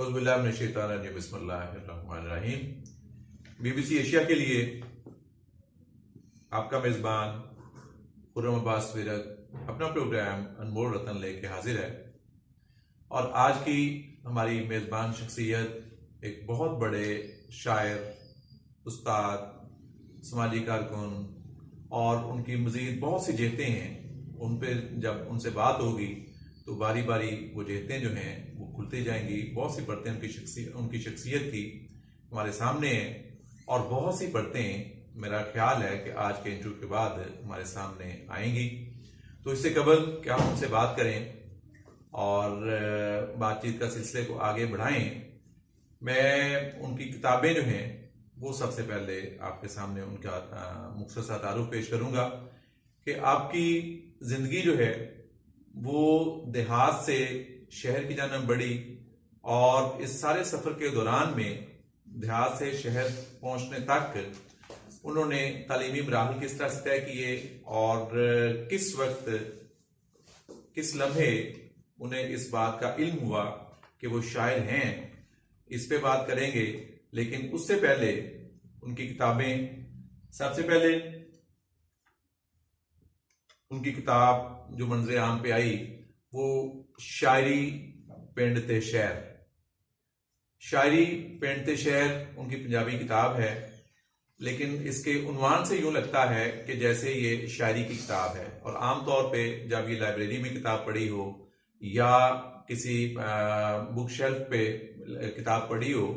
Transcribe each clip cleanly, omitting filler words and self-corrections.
बिस्मिल्लाहिर्रहमानिर्रहीम। BBC Asia के लिए आपका मेज़बान खुर्रम अब्बास विरक अपना प्रोग्राम अनमोल रतन लेके हाजिर है। और आज की हमारी मेज़बान शख्सियत एक बहुत बड़े शायर, उस्ताद, समाजी कारकुन और उनकी मज़ीद बहुत सी जेहतें हैं। उन पे जब उनसे बात होगी तो बारी बारी वो जेहतें जो हैं वो खुलती जाएंगी। बहुत सी परतें उनकी शख्सियत की हमारे सामने हैं और बहुत सी परतें मेरा ख्याल है कि आज के इंटरव्यू के बाद हमारे सामने आएंगी। तो इससे कबल क्या हम उनसे बात करें और बातचीत का सिलसिले को आगे बढ़ाएं, मैं उनकी किताबें जो हैं वो सबसे पहले आपके सामने उनका मुख्तसर तारुफ पेश करूंगा कि आपकी जिंदगी जो है वो देहात से शहर की जानिब बढ़ी और इस सारे सफर के दौरान में देहात से शहर पहुंचने तक उन्होंने तालीमी मराहिल किस तरह से तय किए और किस वक्त किस लम्हे उन्हें इस बात का इल्म हुआ कि वो शायर हैं, इस पे बात करेंगे। लेकिन उससे पहले उनकी किताबें, सबसे पहले उनकी किताब जो मंजर आम पे आई वो शायरी पेंडते शहर। शायरी पेंडते शहर उनकी पंजाबी किताब है, लेकिन इसके उन्वान से यूं लगता है कि जैसे ये शायरी की किताब है। और आमतौर पे जब ये लाइब्रेरी में किताब पढ़ी हो या किसी बुक शेल्फ पे किताब पढ़ी हो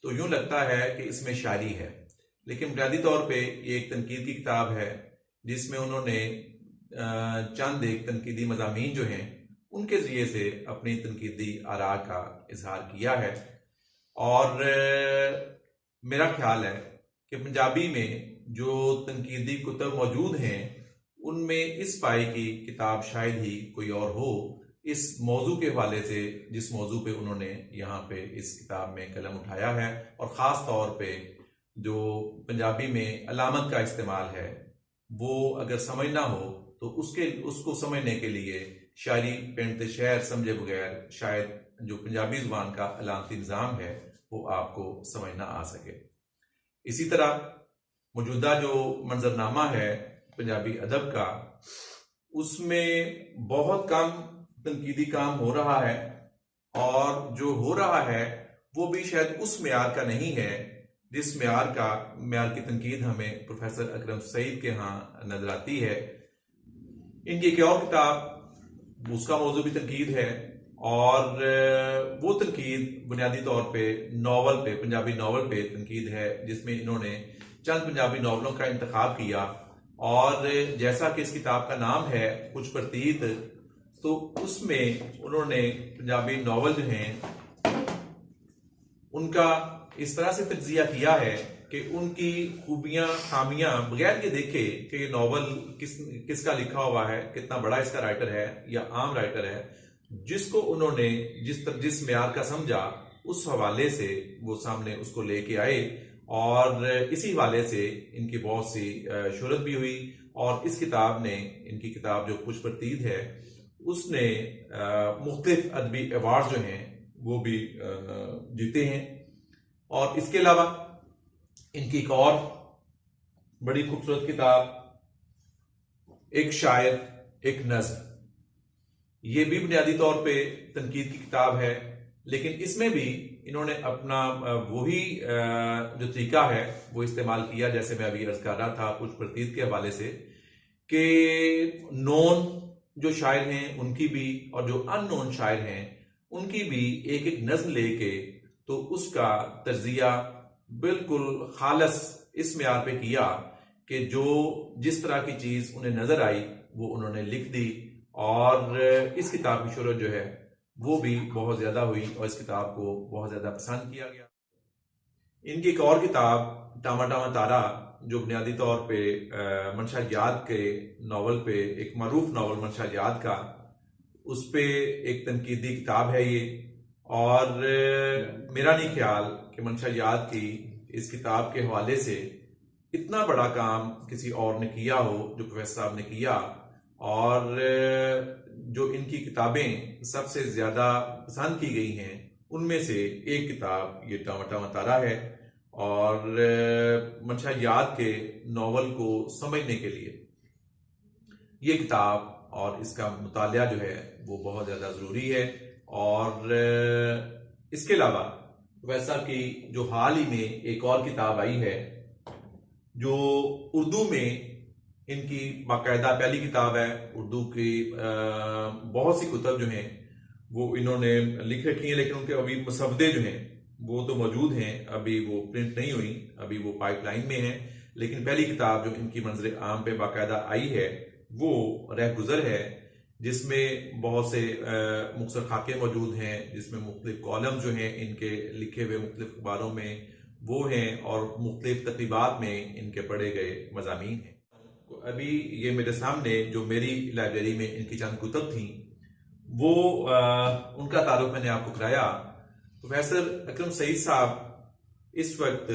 तो यूं लगता है कि इसमें शायरी है, लेकिन बुनियादी तौर पे ये एक तनकीद की किताब है जिसमें उन्होंने चंद एक तनकीदी मज़ामीन जो हैं उनके जरिए से अपनी तनकीदी आरा का इजहार किया है। और मेरा ख्याल है कि पंजाबी में जो तनकीदी कुतब मौजूद हैं उनमें इस पाए की किताब शायद ही कोई और हो इस मौजू के हवाले से, जिस मौजू पे उन्होंने यहाँ पे इस किताब में कलम उठाया है। और ख़ास तौर पे जो पंजाबी में अलामत का इस्तेमाल है वो अगर समझना हो तो उसको समझने के लिए शायरी पेंडते शहर समझे बगैर शायद जो पंजाबी जुबान का अलामती निज़ाम है वो आपको समझना आ सके। इसी तरह मौजूदा जो मंजरनामा है पंजाबी अदब का, उसमें बहुत कम तनकीदी काम हो रहा है और जो हो रहा है वो भी शायद उस मेयार का नहीं है जिस मेयार की तनकीद हमें प्रोफेसर अकरम सईद के यहाँ नजर आती है। इनकी एक और किताब, उसका मौजू भी तनकीद है और वो तनकीद बुनियादी तौर पे नावल पे, पंजाबी नावल पे तनकीद है, जिसमें इन्होंने चंद पंजाबी नावलों का इंतखाब किया। और जैसा कि इस किताब का नाम है कुछ प्रतीत, तो उसमें उन्होंने पंजाबी नावल जो हैं उनका इस तरह से तज्जिया किया है कि उनकी खूबियां खामियां बगैर ये देखे कि ये नावल किसका लिखा हुआ है, कितना बड़ा इसका राइटर है या आम राइटर है, जिसको उन्होंने जिस मेयार का समझा उस हवाले से वो सामने उसको लेके आए। और इसी हवाले से इनकी बहुत सी शोहरत भी हुई और इस किताब ने, इनकी किताब जो कुछ प्रतीत है, उसने मुख्तलिफ अदबी अवार्ड जो हैं वो भी जीते हैं। और इसके अलावा इनकी एक और बड़ी खूबसूरत किताब एक शायर एक नज़्म, ये भी बुनियादी तौर पे तनकीद की किताब है, लेकिन इसमें भी इन्होंने अपना वही जो तरीका है वो इस्तेमाल किया, जैसे मैं अभी अर्ज कर रहा था कुछ प्रतीत के हवाले से, कि नोन जो शायर हैं उनकी भी और जो अननोन शायर हैं उनकी भी एक एक नज़्म लेके तो उसका तर्जिया बिल्कुल खालस इस मेयार पे किया कि जो जिस तरह की चीज़ उन्हें नज़र आई वो उन्होंने लिख दी। और इस किताब की शोहरत जो है वो भी बहुत ज़्यादा हुई और इस किताब को बहुत ज़्यादा पसंद किया गया। इनकी एक और किताब टामा टामा तारा, जो बुनियादी तौर पे मंशा याद के नावल पे, एक मरूफ नावल मंशा याद का, उस पे एक तनकीदी किताब है ये। और मेरा नहीं ख्याल कि मंशा याद की इस किताब के हवाले से इतना बड़ा काम किसी और ने किया हो जो प्रोफेसर साहब ने किया। और जो इनकी किताबें सबसे ज्यादा पसंद की गई हैं उनमें से एक किताब ये टमाटा तारा है। और मंशा याद के नॉवल को समझने के लिए ये किताब और इसका मुतालिया जो है वो बहुत ज़्यादा ज़रूरी है। और इसके अलावा वैसा कि जो हाल ही में एक और किताब आई है जो उर्दू में इनकी बाकायदा पहली किताब है, उर्दू की बहुत सी कुतब जो हैं वो इन्होंने लिख रखी हैं, लेकिन उनके अभी मुसवदे जो हैं वो तो मौजूद हैं, अभी वो प्रिंट नहीं हुई, अभी वो पाइपलाइन में है। लेकिन पहली किताब जो इनकी मंजर आम पे बाकायदा आई है वो रहगुजर है, जिसमें बहुत से मुख्तसर खाके मौजूद हैं, जिसमें मुख्तलिफ कॉलम जो हैं इनके लिखे हुए मुख्तलिफ अखबारों में वो हैं और मुख्तलिफ तकरीबात में इनके पढ़े गए मज़ामीन हैं। अभी ये मेरे सामने जो मेरी लाइब्रेरी में इनकी चंद कुतब थी वो उनका तारुफ मैंने आपको कराया। प्रोफेसर अकरम सईद साहब इस वक्त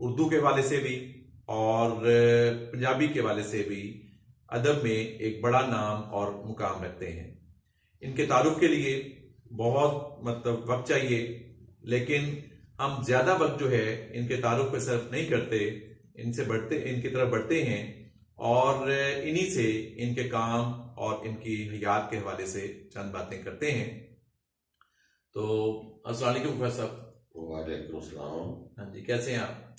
उर्दू के हवाले से भी और पंजाबी के हवाले से भी अदब में एक बड़ा नाम और मुकाम रखते हैं। इनके तारुफ के लिए बहुत वक्त चाहिए, लेकिन हम ज्यादा वक्त जो है इनके तारुफ पे सर्फ नहीं करते, इनकी तरफ बढ़ते हैं और इन्हीं से इनके काम और इनकी हयात के हवाले से चंद बातें करते हैं। तो अस्सलाम वालेकुम प्रोफेसर साहब। वालेकुम सलाम। हाँ जी, कैसे हैं आप?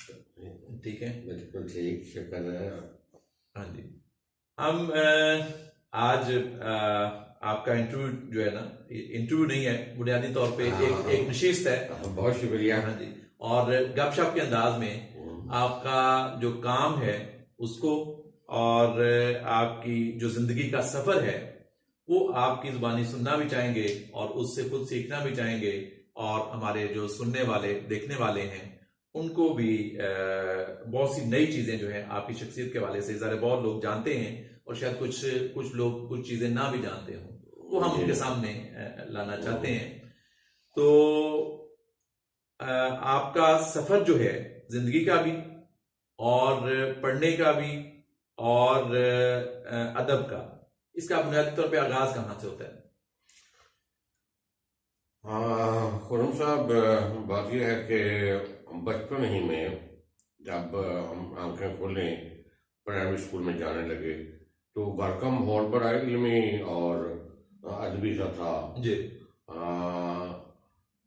ठीक है, बिल्कुल ठीक, शुक्र है। हाँ जी, हम आज आपका इंटरव्यू जो है ना, इंटरव्यू नहीं है, बुनियादी तौर पे एक नशिस्त है। बहुत शुक्रिया। हाँ जी, और गपशप के अंदाज में आपका जो काम है उसको और आपकी जो जिंदगी का सफर है वो आपकी जुबानी सुनना भी चाहेंगे और उससे कुछ सीखना भी चाहेंगे, और हमारे जो सुनने वाले देखने वाले हैं उनको भी बहुत सी नई चीजें जो है आपकी शख्सियत के हवाले से ज़रा बहुत लोग जानते हैं और शायद कुछ लोग कुछ चीजें ना भी जानते हों, वो हम उनके सामने लाना चाहते हैं। तो आपका सफर जो है जिंदगी का भी और पढ़ने का भी और अदब का, इसका बुनियादी तौर पे आगाज कहाँ से होता है? खुरम साहब, बात यह है कि बचपन ही में जब हम आंखें खोलें, प्राइमरी स्कूल में जाने लगे, तो घर का माहौल बड़ा इल्मी और अदबी सा था जी।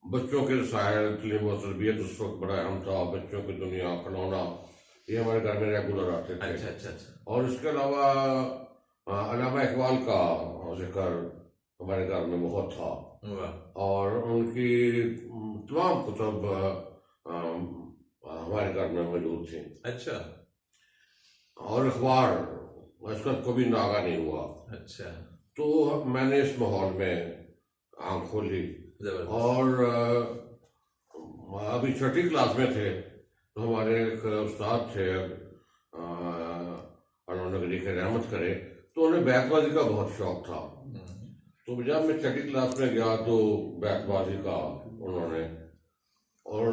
बच्चों के रसायल, तालीम और तरबियत उस वक्त बड़ा अहम था। बच्चों की दुनिया, खिलौना, ये हमारे घर में रेगुलर आते थे। अच्छा। और इसके अलावा अल्लामा इकबाल का जिक्र हमारे घर में बहुत था और उनकी तमाम कुतब हमारे घर में मौजूद थी। अच्छा। और अखबार इसका कभी नागा नहीं हुआ। अच्छा। तो मैंने इस माहौल में आंख खोली और अभी छठी क्लास में थे तो हमारे एक उस्ताद थे, उन्होंने रहमत करे, तो उन्हें बैतबाजी का बहुत शौक था। तो जब मैं छठी क्लास में गया तो बैतबाजी का उन्होंने, और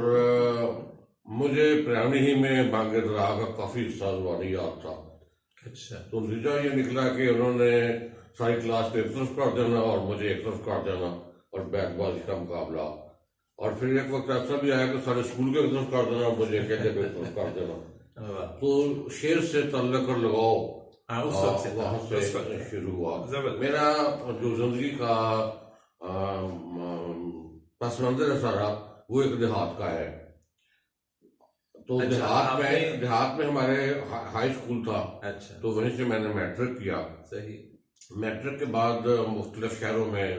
मुझे प्राइमरी ही में बांगे दरा का काफी हिस्सा जुबानी याद था। अच्छा। तो नतीजा ये निकला कि उन्होंने सारी क्लास को एक तरफ कर देना और मुझे एक तरफ कर देना और बैतबाजी का मुकाबला, और फिर एक वक्त ऐसा भी आया कि सारे स्कूल को एक तरफ कर देना, मुझे अकेले को एक तरफ कर देना। तो शेर से तल्लक लगाओ वहां से शुरू हुआ मेरा जो जिंदगी का पस मंजर है सारा, वो एक देहात का है। तो देहात में हमारे हाई स्कूल था। अच्छा। तो वहीं से मैंने मैट्रिक किया। सही। मैट्रिक के बाद मुख्तलिफ शहरों में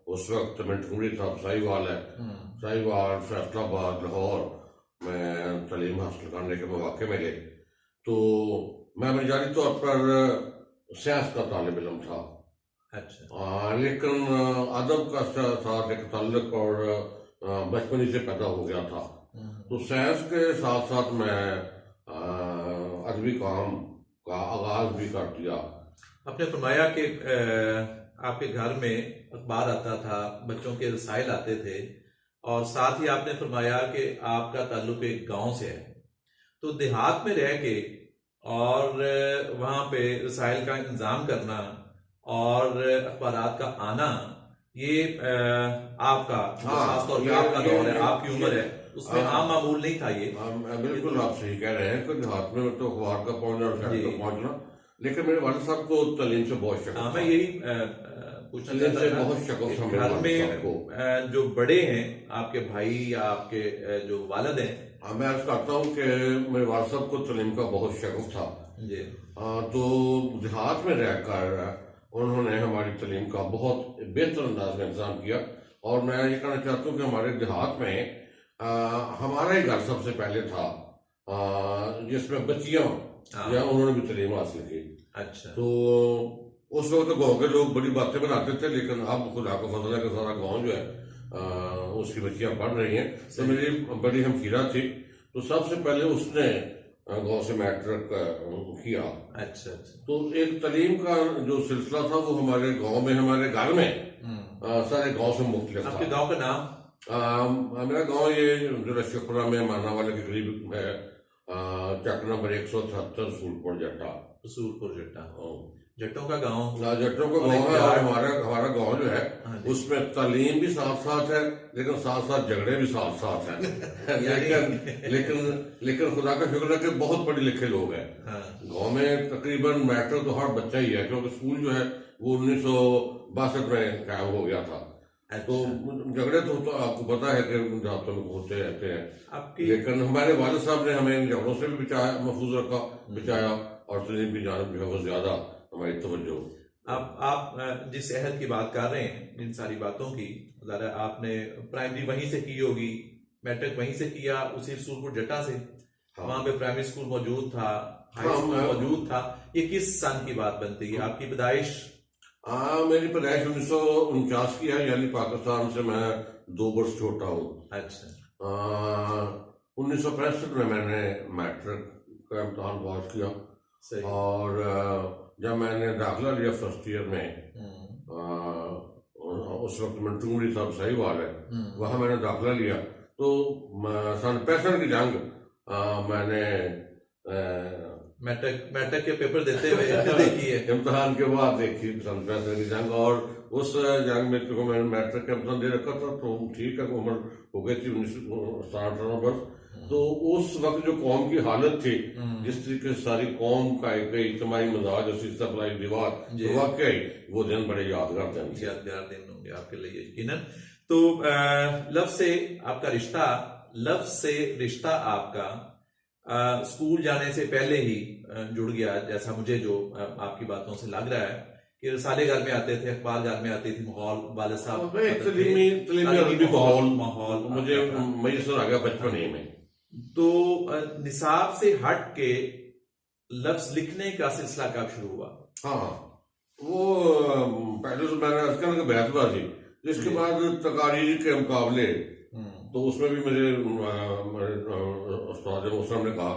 उस वक्त मिंटकुमरी था, साहिवाल है, साहिवाल, फैसलाबाद, लाहौर में तालीम हासिल करने के मौके मिले। तो मैं बुनियादी तौर पर साइंस का तालिब इल्म था। अच्छा। लेकिन अदब का साथ एक ताल्लुक और बचपन से पैदा हो गया था। तो साइंस के साथ साथ मैं अदबी काम का आगाज भी कर दिया। आपने फरमाया कि आपके घर में अखबार आता था, बच्चों के रसाइल आते थे, और साथ ही आपने फरमाया कि आपका ताल्लुक एक गांव से है। तो देहात में रह के और वहाँ पे रसाइल का इंतज़ाम करना और अखबारात का आना, ये आपका हाँ, खासतौर पे ये- आपका ये- दौर है, ये- आपकी उम्र है, उसमें हाँ। आम मामूल नहीं था ये। बिल्कुल आप सही कह रहे हैं कि देहात में तो अखबार का पहुंचना और शहर जी। का पहुंचना, लेकिन मेरे वाले साहब को तालीम से बहुत शक मैं था। यही पूछना तालीम से चाहता था बहुत शक कि था मेरे घर वाले साहब को। में जो बड़े हैं, आपके भाई या आपके जो वालिद हैं। मैं अर्ज करता हूँ कि मेरे वाले साहब को तालीम का बहुत शक था। जी। तो देहात में रहकर उन्होंने हमारी तालीम का बहुत बेहतर अंदाज में इंतजाम किया। और मैं ये कहना चाहता हूँ कि हमारे देहात में हमारा ही घर सबसे पहले था जिसमें बच्चियां या उन्होंने भी तालीम हासिल की। अच्छा। तो उस वक्त तो गाँव के लोग बड़ी बातें बनाते थे, लेकिन अब खुदा का फजल है कि सारा गाँव जो है उसकी बच्चियां पढ़ रही हैं। तो मेरी बड़ी हमशीरा थी, तो सबसे पहले उसने गाँव से मैट्रिक किया। अच्छा अच्छा। तो एक तालीम का जो सिलसिला था वो हमारे गांव में, हमारे घर में सारे गांव से मुख्तलिफ आपके था। गांव का नाम? मेरा गांव ये जरा शिवपुरा में माना वाले के करीब है, चक नंबर 173 सूरपुर जट्टा। सूरपुर जट्टा, जट्टों का गांव। जट्टों का गांव है। और हमारा गांव जो है उसमें तालीम भी साथ साथ है, लेकिन साथ साथ झगड़े भी साथ साथ हैं। लेकिन खुदा का शुक्र है कि बहुत पढ़े लिखे लोग हैं गांव में। तकरीबन मैट्रिक तो हर बच्चा ही है, क्योंकि स्कूल जो है वो 1962 में कायम हो गया था। तो झगड़े तो आपको पता है कि देहातों में होते रहते हैं, लेकिन हमारे वालिद साहब ने हमें इन झगड़ों से भी बचाया, महफूज रखा, बचाया। और तालीम की जानब जो है वो ज्यादा हमारी तवज्जो। आप जिस शहर की बात कर रहे हैं, इन सारी बातों की, ज़रा आपने प्राइमरी वहीं से की होगी, मैट्रिक वहीं से किया, उसी सूरपुर जट्टा से। हाँ। वहां पे प्राइमरी स्कूल मौजूद था, हाई स्कूल मौजूद था। ये किस सन की बात बनती है आपकी पैदाइश? मेरी पैदाइश 1949 की है, यानी पाकिस्तान से मैं 2 वर्ष छोटा हूँ। अच्छा। 1965 में मैंने मैट्रिक का इम्तहान पास किया। सही। और जब मैंने दाखिला लिया फर्स्ट ईयर में, उस वक्त मंटूमरी साहब सही वाल है, वहां मैंने दाखिला लिया। तो सन 65 की जंग मैंने मैट्रिक के पेपर देते हुए देखी है। इम्तहान के बाद देखी सन 65 की जंग। और उस जंग में तो मैंने मैट्रिक का इम्तहान दे रखा था, तो ठीक है, उम्र हो गई थी 19-18 वर्ष। तो उस वक्त जो कौम की हालत थी, जिस तरीके से सारी कौम का एक इज्तिमाई मजाज और सिलसिला दीवार वाकई वो दिन बड़े यादगार दिन होंगे आपके लिए यकीनन। तो लफ्ज से रिश्ता आपका स्कूल जाने से पहले ही जुड़ गया, जैसा मुझे जो आपकी बातों से लग रहा है कि रिसाले घर में आते थे, अखबार घर में आती थी, माहौल वाले साहब तलीमी माहौल मुझे मैसर आ गया बचपन ही में। तो निसाब से हट के लफ्ज लिखने का सिलसिला कब शुरू हुआ? हाँ, वो पहले तो मैंने बेहतबाजी, जिसके बाद तकारीर के मुकाबले, तो उसमें भी मुझे उस्ताद मुसलम ने कहा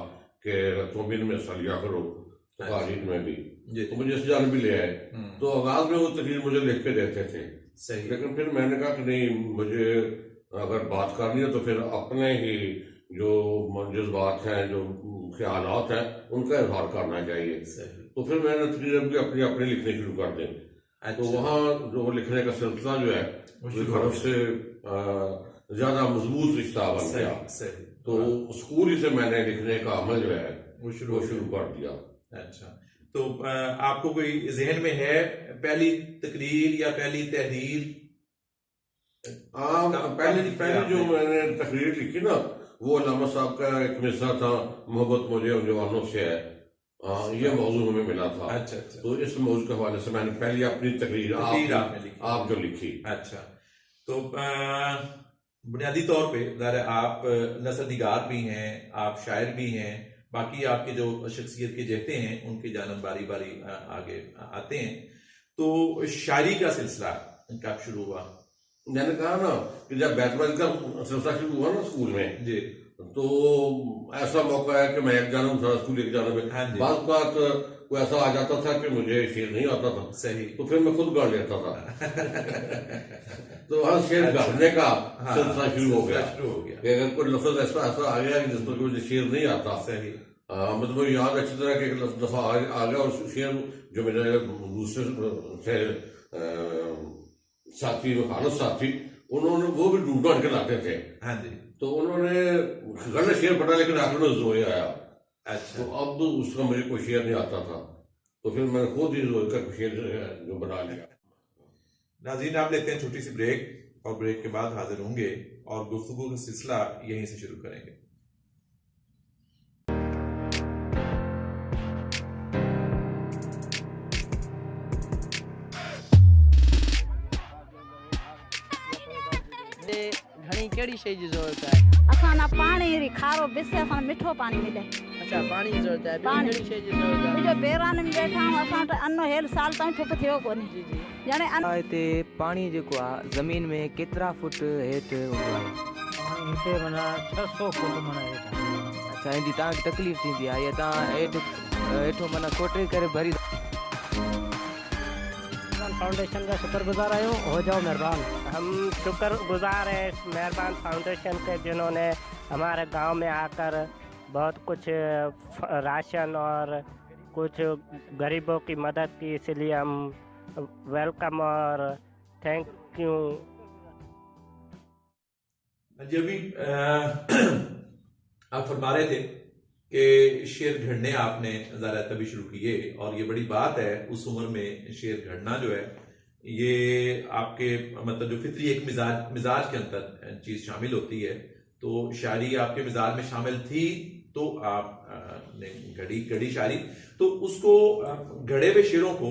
कि तुम भी इनमें हिस्सा लिया करो, तकारीर में भी। तो मुझे इस जान भी ले आए। तो आगाज में वो तकरीर मुझे लिख के देते थे। सही। लेकिन फिर मैंने कहा कि नहीं, मुझे अगर बात करनी है तो फिर अपने ही जो जज्बात हैं, जो ख्यालात हैं, उनका इजहार करना चाहिए। तो फिर मैंने तकरीर भी अपनी अपने लिखने शुरू कर दी। तो वहाँ जो लिखने का सिलसिला जो है वो से ज्यादा मजबूत रिश्ता बन गया। तो स्कूल ही से मैंने लिखने का अमल जो है वो शुरू कर दिया। अच्छा। तो आपको कोई जहन में है पहली तकरीर या पहली तहरीर? पहली जो मैंने तकरीर लिखी ना, वो अल्लामा साहब का एक मिसरा था, मोहब्बत मुझे उन जवानों से है, ये मौजू हमें मिला था। अच्छा अच्छा। तो इस मौजू के हवाले से मैंने पहली अपनी तकरीर आप जो लिखी। अच्छा। तो बुनियादी तौर पे ज़रा आप नसर निगार भी हैं, आप शायर भी हैं, बाकी आपके जो शख्सियत के जहते हैं उनकी जानब बारी बारी आगे आते हैं। तो शायरी का सिलसिला कब शुरू हुआ? मैंने कहा ना कि जब बैतबाजी का सिलसिला शुरू हुआ ना स्कूल में जी, तो ऐसा मौका है कि मैं एक जानब था, स्कूल एक जानब। बात कोई ऐसा आ जाता था कि मुझे शेर नहीं आता था। सही। तो फिर मैं खुद गाड़ लेता था। तो वहां शेर गाड़ने का सिलसिला शुरू हो गया। कि अगर कोई लफ्ज ऐसा आ गया कि जिस पर मुझे शेर नहीं आता। सही। मतलब याद अच्छी तरह कि एक दफा आ गया और शेर जो मेरे दूसरे थे साथी वकालत साथी, उन्होंने वो भी ढूंढ ढूंढ के लाते थे। हाँ जी। तो उन्होंने गलत शेर पढ़ा लेकिन आखिर में जोए आया। अच्छा। तो अब उसका मुझे कोई शेर नहीं आता था, तो फिर मैंने खुद ही जोए का शेर जो बना लिया। नाज़रीन, आप लेते हैं छोटी सी ब्रेक और ब्रेक के बाद हाजिर होंगे और गुफ्तगू का सिलसिला यहीं से शुरू करेंगे। घणी कहिड़ी शइ जी ज़रूरत आहे? असां ना पाणी अहिड़ी खारो बिसे असां मिठो पाणी मिले। अच्छा, पाणी जी ज़रूरत आहे। ॿियो पाणी। कहिड़ी शइ जी ज़रूरत आहे? मुंहिंजो बेरान में वेठा आहियूं, असां वटि अन्न हेल साल ताईं ठुप थियो कोन्हे। जी जी। ॼणे अन्न हिते पाणी जेको आहे ज़मीन में केतिरा फुट हेठि हूंदो आहे? हिते माना 600 फुट माना हेठि आहे। अच्छा, हिन जी तव्हांखे तकलीफ़ थींदी आहे या तव्हां हेठो माना खोटे करे भरी? फाउंडेशन का शुक्रगुजार आयो, हो जाओ मेहरबान। हम शुक्रगुजार हैं इस मेहरबान फाउंडेशन के जिन्होंने हमारे गांव में आकर बहुत कुछ राशन और कुछ गरीबों की मदद की, इसलिए हम वेलकम और थैंक यू। जी, अभी आप फरमा रहे थे कि शेर घड़ने आपने ज़रा तभी शुरू किए और ये बड़ी बात है उस उम्र में शेर घड़ना जो है ये आपके मतलब जो फितरी एक मिजाज के अंदर चीज शामिल होती है। तो शायरी आपके मिजाज में शामिल थी तो आप ने घड़ी शायरी, तो उसको घड़े हुए शेरों को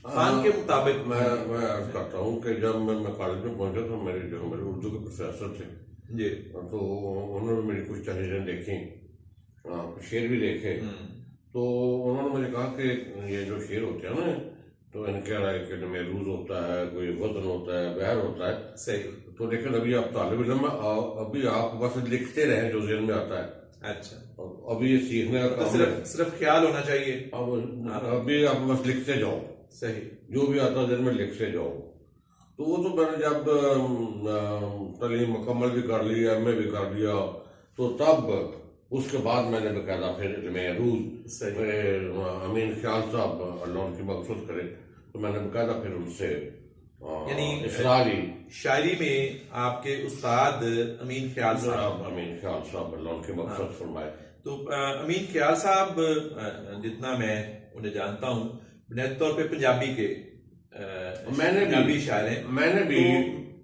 खान के मुताबिक मैं अर्ज करता हूँ कि जब मैं कॉलेज में पहुंचा तो मेरे उर्दू के प्रोफेसर थे जी, तो उन्होंने मेरी कुछ तहरीरें देखी, शेर भी देखे। तो उन्होंने मुझे कहा कि ये जो शेर होते हैं ना, तो इनके कि महरूज होता है, कोई वजन होता है, बहर होता है। सही। तो लेकिन अभी आप तालिब इल्म, अभी आप बस लिखते रहे जो जेल में आता है। अच्छा, अभी ये सीखने का तो सिर्फ ख्याल होना चाहिए। अभी आप बस लिखते जाओ, सही, जो भी आता है जेल में लिखते जाओ। तो वो तो मैंने जब तालीम मुकम्मल भी कर ली, MA भी कर लिया, तो तब उसके बाद मैंने बकायदा फिर महरूज मेरे अमीन ख्याल साहब अल्लाह उनकी मगफिरत करे, तो मैंने बकायदा फिर उनसे यानी इस्लाह ली। शायरी में आपके उस्ताद अमीन ख्याल साहब अल्लाह उनकी मगफिरत फरमाए। तो अमीन ख्याल साहब जितना मैं उन्हें जानता हूँ बुनियादी तौर पे पंजाबी के पंजाबी शायर हैं। मैंने भी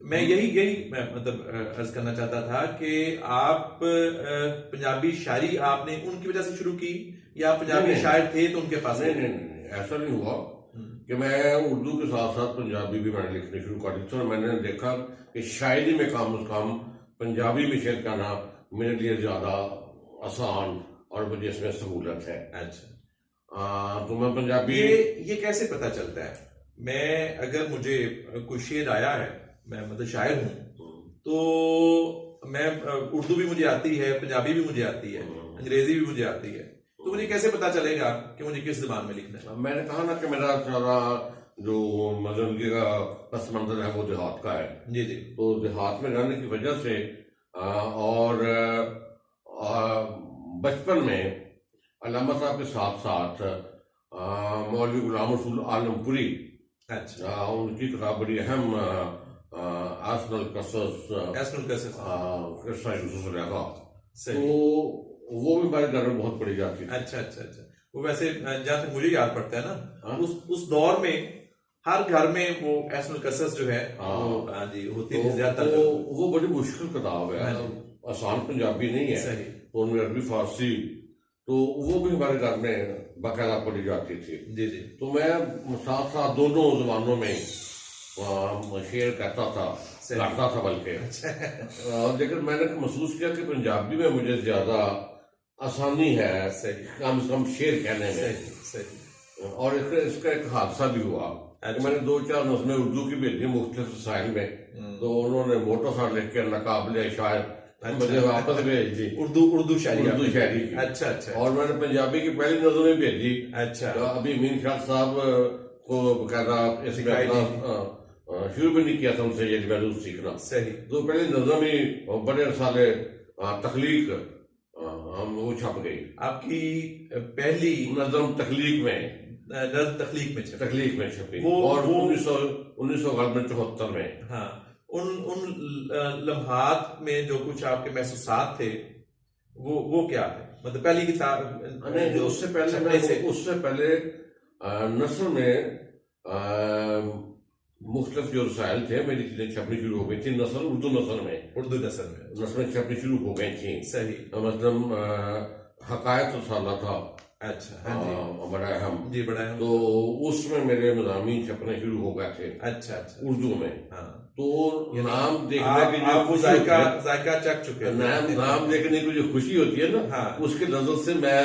तो मैं यही मैं मतलब अर्ज करना चाहता था कि आप पंजाबी शायरी आपने उनकी वजह से शुरू की या आप पंजाबी शायर थे तो उनके पास? नहीं, ऐसा नहीं हुआ कि मैं उर्दू के साथ साथ पंजाबी भी मैंने लिखने शुरू कर दी। तो मैंने देखा कि शायरी में काम उस काम पंजाबी में शेर करना मेरे लिए ज्यादा आसान और मुझे इसमें सहूलत है। अच्छा, तो मैं पंजाबी ये कैसे पता चलता है? मैं अगर मुझे कोई शेर आया है, मैं मतलब शायर हूँ, तो मैं उर्दू भी मुझे आती है, पंजाबी भी मुझे आती है, अंग्रेजी भी मुझे आती है, तो मुझे कैसे पता चलेगा कि मुझे किस जबान में लिखना है? मैंने कहा ना कि मेरा सारा जो जिंदगी का पस मंजर है वो देहात का है। जी जी। तो देहात में रहने की वजह से और बचपन में अल्लामा साहब के साथ साथ मौलवी गुलाम रसूल आलमपुरी, अच्छा, उनकी किताब बड़ी अहम आसनल कसस किस्सा यूसुफ रेखा, तो वो भी हमारे घर में बहुत पड़ी जाती थी। अच्छा। वो वैसे जहाँ तक मुझे याद पड़ता है ना, उस दौर में हर घर में वो एसनुल कसस जो है वो जी होती थी ज्यादातर। वो बड़ी मुश्किल किताब है, आसान पंजाबी नहीं है। सही। तो उनमें अरबी फारसी, तो वो भी हमारे घर में बाकायदा पढ़ी जाती थी। जी जी। तो मैं साथ साथ दोनों जबानों में शेर कहता था, लड़ता था बल्कि। लेकिन मैंने महसूस किया कि पंजाबी में मुझे ज्यादा आसानी है कम से कम शेर कहने में। और इसका एक हादसा भी हुआ कि मैंने 2-4 नज़में उर्दू की भेजी मुख्तलिफ रसाइल में, तो उन्होंने मोटा सा लिख के नाकाबिले शायर मुझे वापस भेज दी, उर्दू शायरी की। अच्छा। और मैंने पंजाबी की पहली नज़म में भेजी। अच्छा। तो अभी अमीन खान साहब को बकायदा शुरू भी नहीं किया था उनसे ये महसूस सीखना। सही। तो पहली नज़म ही बड़े साले तख्लीक वो छप गई। आपकी पहली नज़म तख्लीक में नज्म तख्लीक में छपी। तकलीफ में छपी वो- और वो- 1974 में। हाँ, उन लम्हात में जो कुछ आपके महसूसात थे वो क्या है? मतलब पहली किताब नहीं, जो उससे पहले छपने से उससे पहले नस्र में मुख्तलिफ जो रसायल थे मेरी चीजें छपनी शुरू हो गई थी। नस्र उर्दू नस्र में उर्दू नस्ल में नस्र में छपनी शुरू हो गई थी। सही। मतलब हकायत रसाला था अच्छा, हाँ जी बड़ा अहम, जी, बड़ा है। तो उसमें मेरे मज़ामीन छपने शुरू हो गए थे अच्छा अच्छा, उर्दू में। हाँ, तो नाम देखने आप की जो वो खुशी जायका होती है, जायका चख चुके थे। नाम देखने की जो खुशी होती है ना, हाँ। उसके नजर से मैं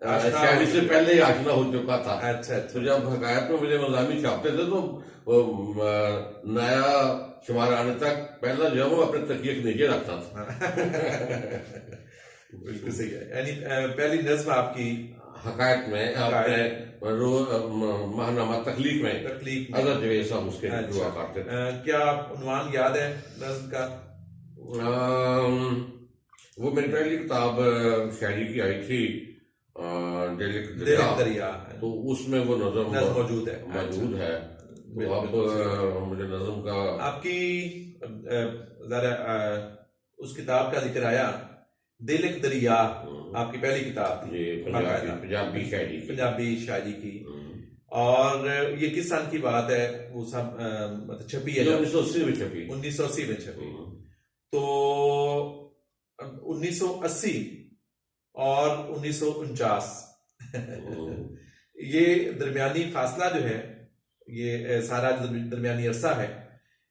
आशना शायरी हो से चुका। पहले ही आशना हो चुका था। अच्छा तो अच्छा, जब हकायत में मुझे मज़ामी छापते थे तो नया शुमार आने तक पहला जो है वो अपने तकिए के नीचे रखता था। बिल्कुल सही है। यानी पहली नज्म आपकी हकायत में अपने माहनामा तकलीफ में तख्लीक में। अजहर जवेद साहब उसके अच्छा। हुआ करते थे। क्या उन्वान याद है नज्म का? वो मेरी पहली किताब शायरी की आई थी दिलिक दिल दरिया, दरिया, तो उसमें वो नज़म नज्म मौजूद है। मौजूद है। तो बिल्कुल अब मुझे नज़म का आपकी जरा उस किताब का जिक्र आया, दिल एक दरिया आपकी पहली किताब थी, ये पंजाबी शायरी की। पंजाबी शायरी की। और ये किस साल की बात है? वो सब मतलब छपी है जब 1980 में छपी। 1980 में छपी। तो 1980 और 1949 ये दरमियानी फासला जो है, ये सारा दरमियानी अरसा है,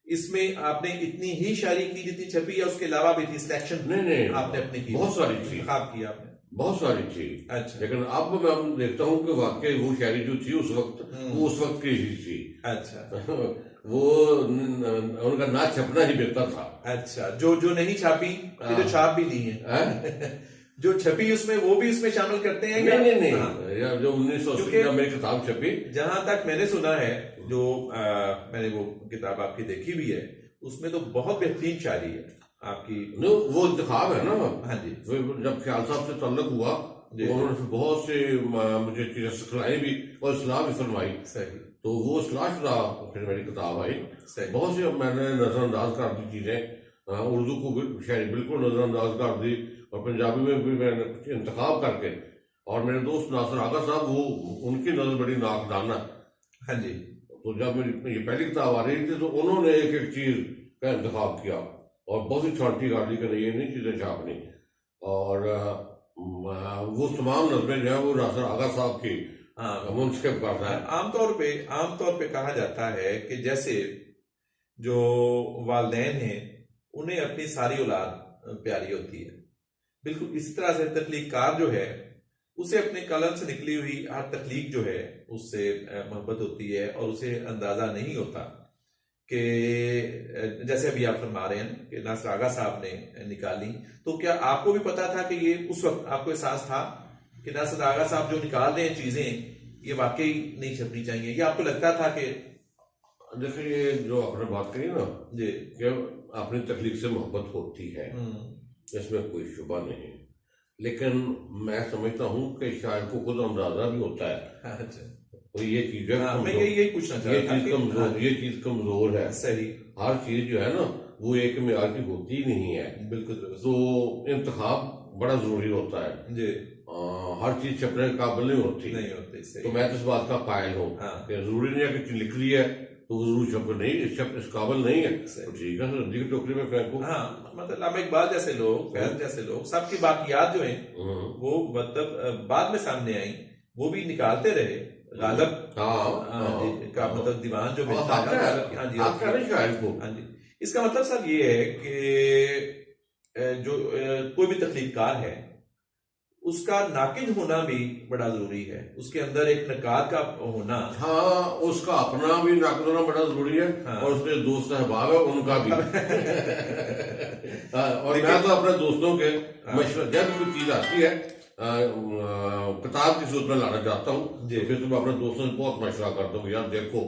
इसमें आपने इतनी ही शायरी की जितनी छपी या उसके अलावा भी थी? सिलेक्शन नहीं आपने अपनी की? बहुत सारी थी, इंतखाब किया आपने? बहुत सारी थी। अच्छा लेकिन अब मैं देखता हूँ कि वाकई वो शायरी जो थी उस वक्त वो उस वक्त की ही थी। अच्छा वो उनका ना छपना ही बेहतर था। अच्छा, जो नहीं छापी, ये जो छाप भी नहीं है जो छपी उसमें वो भी उसमें शामिल करते हैं? नहीं हाँ। यार, जो 1980 क्योंकि- में मेरी किताब छपी, जहां तक मैंने सुना है, जो मैंने वो किताब आपकी देखी भी है, उसमें तो बहुत बेहतरीन शायरी है आपकी। वो इंतखाब है ना। हाँ जी, जब ख्याल साहब से तल्लुक हुआ जी। तो उन्होंने बहुत से मुझे चीजें सिखलाई भी और इस्लाह भी फरमाई। सही तो वो इस्लाह शुदा फिर मेरी किताब आई। सही। बहुत सी मैंने नजरअंदाज कर दी चीजें, उर्दू को शायरी बिल्कुल नजरअंदाज कर दी और पंजाबी में भी मैंने कुछ इंतखाब करके। और मेरे दोस्त नासिर आगा साहब, वो उनकी नजर बड़ी नाकदाना। हाँ जी, तो जब मेरी ये पहली किताब आ रही थी तो उन्होंने एक एक चीज का इंतखाब किया और बहुत ही छांटी कर दी कि ये नहीं चीजें छापनी। और वो तमाम नज़में जो है वो नासिर आगा साहब की हाँ। मुंतखब करता है। आमतौर पे कहा जाता है कि जैसे जो वालिदैन हैं उन्हें अपनी सारी औलाद प्यारी होती है, बिल्कुल इसी तरह से तख्लीककार जो है उसे अपने कलम से निकली हुई हर तख्लीक जो है उससे मोहब्बत होती है और उसे अंदाजा नहीं होता कि जैसे अभी आप फरमा रहे हैं कि नासिर आगा साहब ने निकाली। तो क्या आपको भी पता था कि ये उस वक्त आपको एहसास था कि नासिर आगा साहब जो निकाल रहे हैं चीजें ये वाकई नहीं छपनी चाहिए, या आपको लगता था कि जैसे ये जो आपने बात करी ना जी कि अपनी तकलीफ से मोहब्बत होती है, इसमें कोई शुबा नहीं, लेकिन मैं समझता हूँ कि शायद को खुद अंदाजा भी होता है। अच्छा, तो ये चीज है हाँ, मैं कमजोर, यही पूछना चाह ये रहा था चीज कि- कमजोर, हाँ, ये चीज कमजोर है। सही, हर चीज जो है ना वो एक मियार की होती ही नहीं है। बिल्कुल दुरुस्त। तो इंतखाब बड़ा जरूरी होता है। जी हर चीज छपने के काबिल नहीं होती। नहीं होते, सही। तो मैं तो इस बात का कायल हूँ हाँ। कि जरूरी नहीं है कि लिख रही है तो वो जरूर छप नहीं, इस काबिल नहीं है सही। तो ठीक है, सब्जी की टोकरी में फेंकू। हाँ, मतलब अल्लामा इकबाल जैसे लोग, फैज जैसे लोग, सबकी बाकियात जो हैं वो मतलब बाद में सामने आई, वो भी निकालते रहे। गालब का मतलब दीवान जो मिलता है, हाँ जी, आप कह रहे हैं शायद को। हाँ जी। इसका मतलब सर ये है कि जो कोई भी तख्लीककार है उसका नाकिद होना भी बड़ा जरूरी है, उसके अंदर एक नकाद का होना। हाँ, उसका अपना भी नाकद होना बड़ा जरूरी है। हाँ। और उसके दोस्त अहबाब है उनका भी। और मैं तो अपने दोस्तों के मशवरे, जब कोई चीज आती है किताब की सूरत में लाना चाहता हूँ जी। तो फिर तो मैं अपने दोस्तों से बहुत मशवरा करता हूँ, यार देखो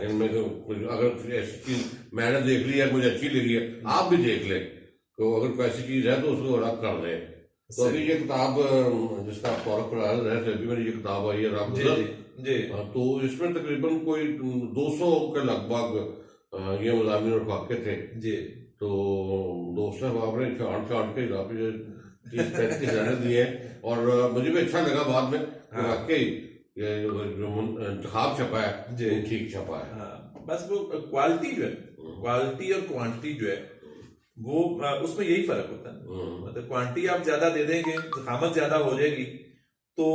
इनमें तो अगर ऐसी चीज मैंने देख ली है, मुझे अच्छी लगी है, आप भी देख ले, तो अगर कोई ऐसी चीज है तो उसको रब कर दे। तो अभी ये किताब जिसका आप तौर पर अभी मेरी ये किताब आई है जी, जी। जी तो इसमें तकरीबन कोई 200 के लगभग ये मज़ामीन और वाक़े थे। जी तो दोस्त साहब ने छांट के यहाँ पे 30-35 रहने दिए और मुझे भी अच्छा लगा बाद में वाकई ये जो इंतखाब छपा है जी। वो ठीक छपा है। हाँ, बस वो क्वालिटी जो है, क्वालिटी और क्वांटिटी जो है वो उसमें यही फर्क होता है। मतलब क्वांटिटी आप ज्यादा दे देंगे, ज़खामत ज्यादा हो जाएगी, तो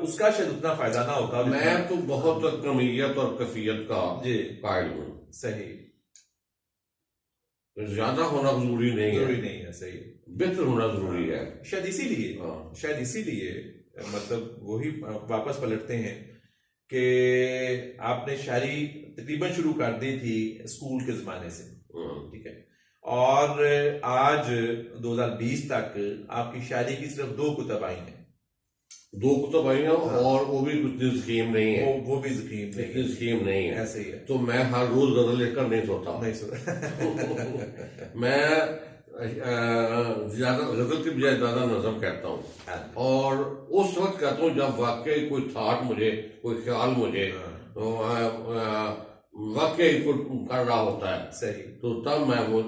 उसका शायद उतना फायदा ना होता। मैं तो बहुत कमियत और कफियत का जी कायल हूँ। सही, ज्यादा होना जरूरी नहीं है, जरूरी नहीं है। सही, बेहतर होना जरूरी है। शायद इसीलिए हाँ। शायद इसीलिए मतलब वही वापस पलटते हैं कि आपने शायरी तकरीबन शुरू कर दी थी स्कूल के जमाने से, ठीक है, और आज 2020 तक आपकी शायरी की सिर्फ 2 कुतब आई हैं। 2 कुतब आई हैं और वो भी कुछ स्कीम नहीं है, वो भी यकीन नहीं इतनी है, स्कीम नहीं है। ऐसे ही है। तो मैं हर रोज गजल लेकर नहीं सोता। नहीं सुना मैं ज्यादा गजल की बजाय ज्यादा नज़म कहता हूँ और उस वक्त कहता हूँ जब वाकई कोई थाट मुझे, कोई ख्याल मुझे वाकई कर रहा होता है, सही, तो तब मैं वो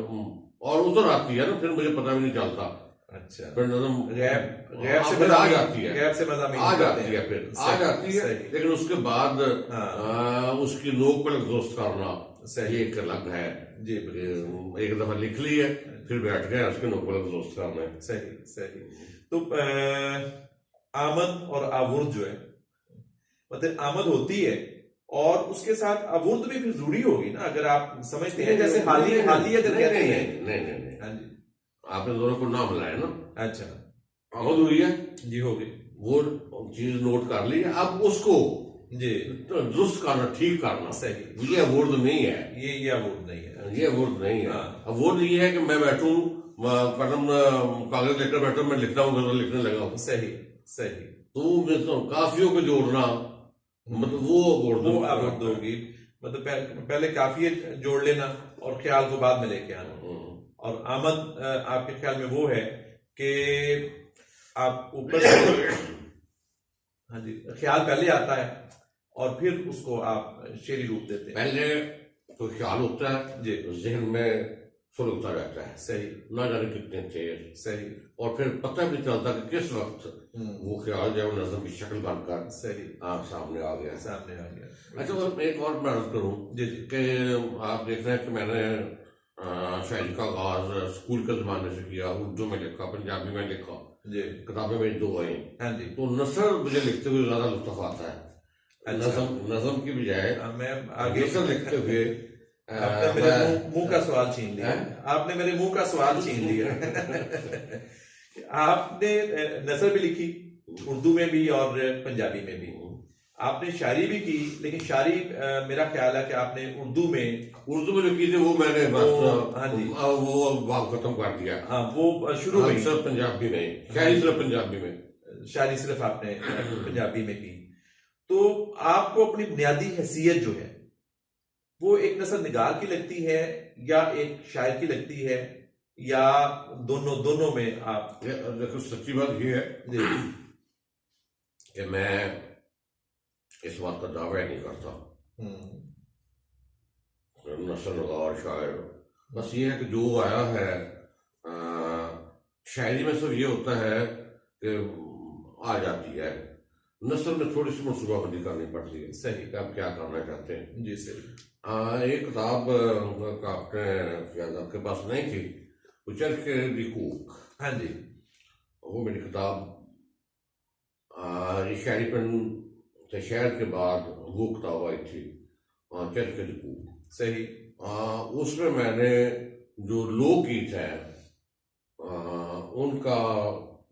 और उधर आती है ना, फिर मुझे पता भी नहीं चलता। अच्छा, फिर नज़म गैप से फिर आ जाती है, गैप से मज़ामीन आ करते जाती हैं। है, फिर सही, आ जाती है, सही। लेकिन उसके बाद उसकी नोक पर दोस्त करना सही। ये एक अलग है। जी एक दफा लिख ली है, फिर बैठ गए उसके नोक पर दोस्त करना है। सही सही। तो आमद और आवर्द जो है, मतलब आमद होती है और उसके साथ अवुर्द भी फिर जरूरी होगी ना, अगर आप समझते हैं जैसे हाली अगर कहते हैं। नहीं, हाँ जी, आपने दोनों को नाम लाया ना, अच्छा आमद हुई है जी, हो गई वो चीज नोट कर ली, अब उसको जी, तो दुरुस्त करना, ठीक करना, सही। ये अवुर्द नहीं है, ये अवुर्द नहीं है, ये अवुर्द नहीं है। हाँ। अवुर्द ये है कि मैं बैठूं कलम कागज लेकर बैठा, मैं लिखता हूँ, गजल लिखने लगा हूँ। सही सही। तो काफियों को जोड़ना, मतलब वो अवुर्द होगी, मतलब पहले काफिये जोड़ लेना और ख्याल को बाद में लेके आना। और आमद आपके ख्याल में वो है कि आप ऊपर से हाँ जी, ख्याल पहले आता है और फिर उसको आप शेरी रूप देते हैं। पहले तो ख्याल होता है जी, जहन में सुलगता रहता है, सही, ना जाने कितने देर, सही, और फिर पता भी चलता कि किस वक्त वो ख्याल जो है नज़म की शक्ल बनकर सही सामने आ गया। सामने आ गया। अच्छा, तो एक और मैं अर्ज करूँ जी जी, कि आप देख रहे हैं कि मैंने शायरी का आगाज स्कूल के जमाने से किया, उर्दू में लिखा, पंजाबी में लिखा, जी, किताबें मेरी 2 आई। हाँ जी। तो नसर मुझे लिखते हुए ज्यादा लुत्फ आता है, अच्छा। नज़म की बजाय मैं आगे नसर लिखते हुए। आपने मेरे मुंह का सवाल छीन लिया, आपने मेरे मुंह का सवाल छीन लिया। आपने नसर भी लिखी उर्दू में भी और पंजाबी में भी, आपने शायरी भी की, लेकिन शायरी मेरा ख्याल है कि आपने उर्दू में जो की थी वो मैंने बस हाँ जी, वो बात खत्म कर दिया। हाँ, वो शुरू हुई सिर्फ पंजाबी में, शायरी सिर्फ पंजाबी में, शायरी सिर्फ आपने पंजाबी में की। तो आपको अपनी बुनियादी हैसियत जो है वो एक नसर निगार की लगती है या एक शायर की लगती है, या दोनों में आप? देखो, सच्ची बात ये है कि मैं इस बात का दावा नहीं करता नस्ल और शायर, बस ये है कि जो आया है शायरी में सिर्फ ये होता है कि आ जाती है, नस्ल में थोड़ी सी मनसूबाबंदी करनी पड़ती है। सही, कि आप क्या करना चाहते हैं। जी सही। एक किताब आपके पास नहीं थी, चरख दी कूक, हाँ जी, वो मेरी किताब शायरी पेन से शहर के बाद वो किताब आई थी, चरख दी कूक। सही। उसमें मैंने जो लोकगीत है उनका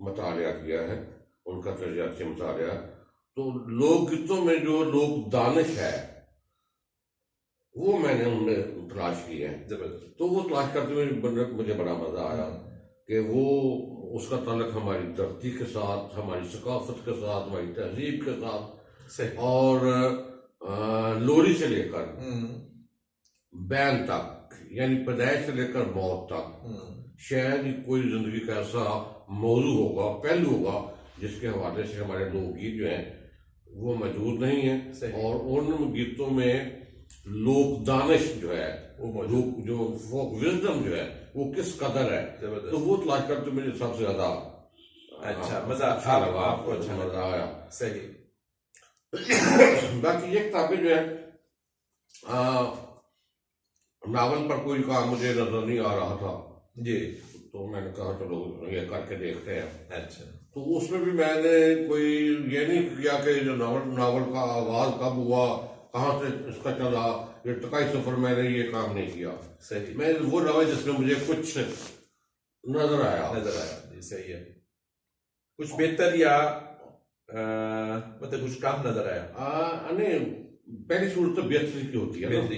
मुतालिया किया है, उनका तर्जाती मुतालिया। तो लोकगीतों में जो लोक दानिश है वो मैंने उनमें तलाश की है, जबरदस्त। तो वो तलाश करते हुए मुझे बड़ा मजा आया कि वो उसका ताल्लुक हमारी धरती के साथ, हमारी सकाफत के साथ, हमारी तहजीब के साथ, सही। और लोरी से लेकर बैन तक, यानी पैदाइश से लेकर मौत तक, शायद ही कोई जिंदगी का ऐसा मौजू होगा, पहलू होगा जिसके हवाले से हमारे लोकगीत जो हैं वो मौजूद नहीं है। सही। और उन गीतों में लोक दानिश जो है, वो मौजूद। लोक जो फोक विजडम जो है वो किस कदर है, जबरदस्त। तो वो तलाश करते मुझे सबसे ज्यादा अच्छा, मजा अच्छा लगा, आपको अच्छा लगा। मजा आया। सही। बाकी ये किताबें जो है नावल पर कोई काम मुझे नजर नहीं आ रहा था, जी। तो मैंने कहा चलो ये करके देखते हैं। अच्छा। तो उसमें भी मैंने कोई ये नहीं किया कि जो नावल का आगाज कब हुआ, कहाँ से इसका चला, इर्तिकाई सफर, मैंने ये काम नहीं किया। सही। मैं वो नावल जिसमें मुझे कुछ नजर आया। जी, सही है। कुछ बेहतर या मतलब कुछ काम नजर आया? नहीं, पहली सूरत तो बेहतरी की होती है ना, बेहतरी।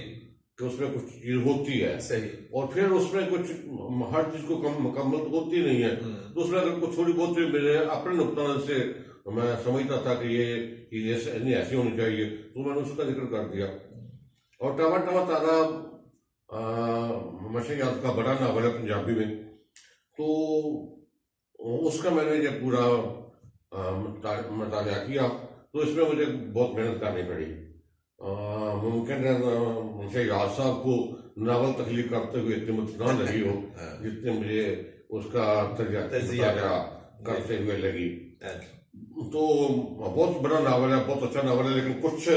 कि उसमें कुछ चीज होती है। सही। और फिर उसमें कुछ हर चीज को मुकम्मल तो होती नहीं है, तो उसमें अगर कुछ थोड़ी बहुत भी मेरे अपने नुक्ता नज़र से मैं समझता था कि ये चीज ऐसी होनी चाहिए, तो मैंने उसका जिक्र कर दिया। और टमा टमा तारा मशहूर का बड़ा नावल है पंजाबी में, तो उसका मैंने जब पूरा मुतालिया किया तो इसमें मुझे बहुत मेहनत करनी पड़ी। मुमकिन है मुझे याद साहब को नावल तख्लीक करते हुए इतनी मुद्दत ना लगी हो जितने मुझे उसका तजिया करते हुए लगी। तो बहुत बड़ा नावल है, बहुत अच्छा नावल है, लेकिन कुछ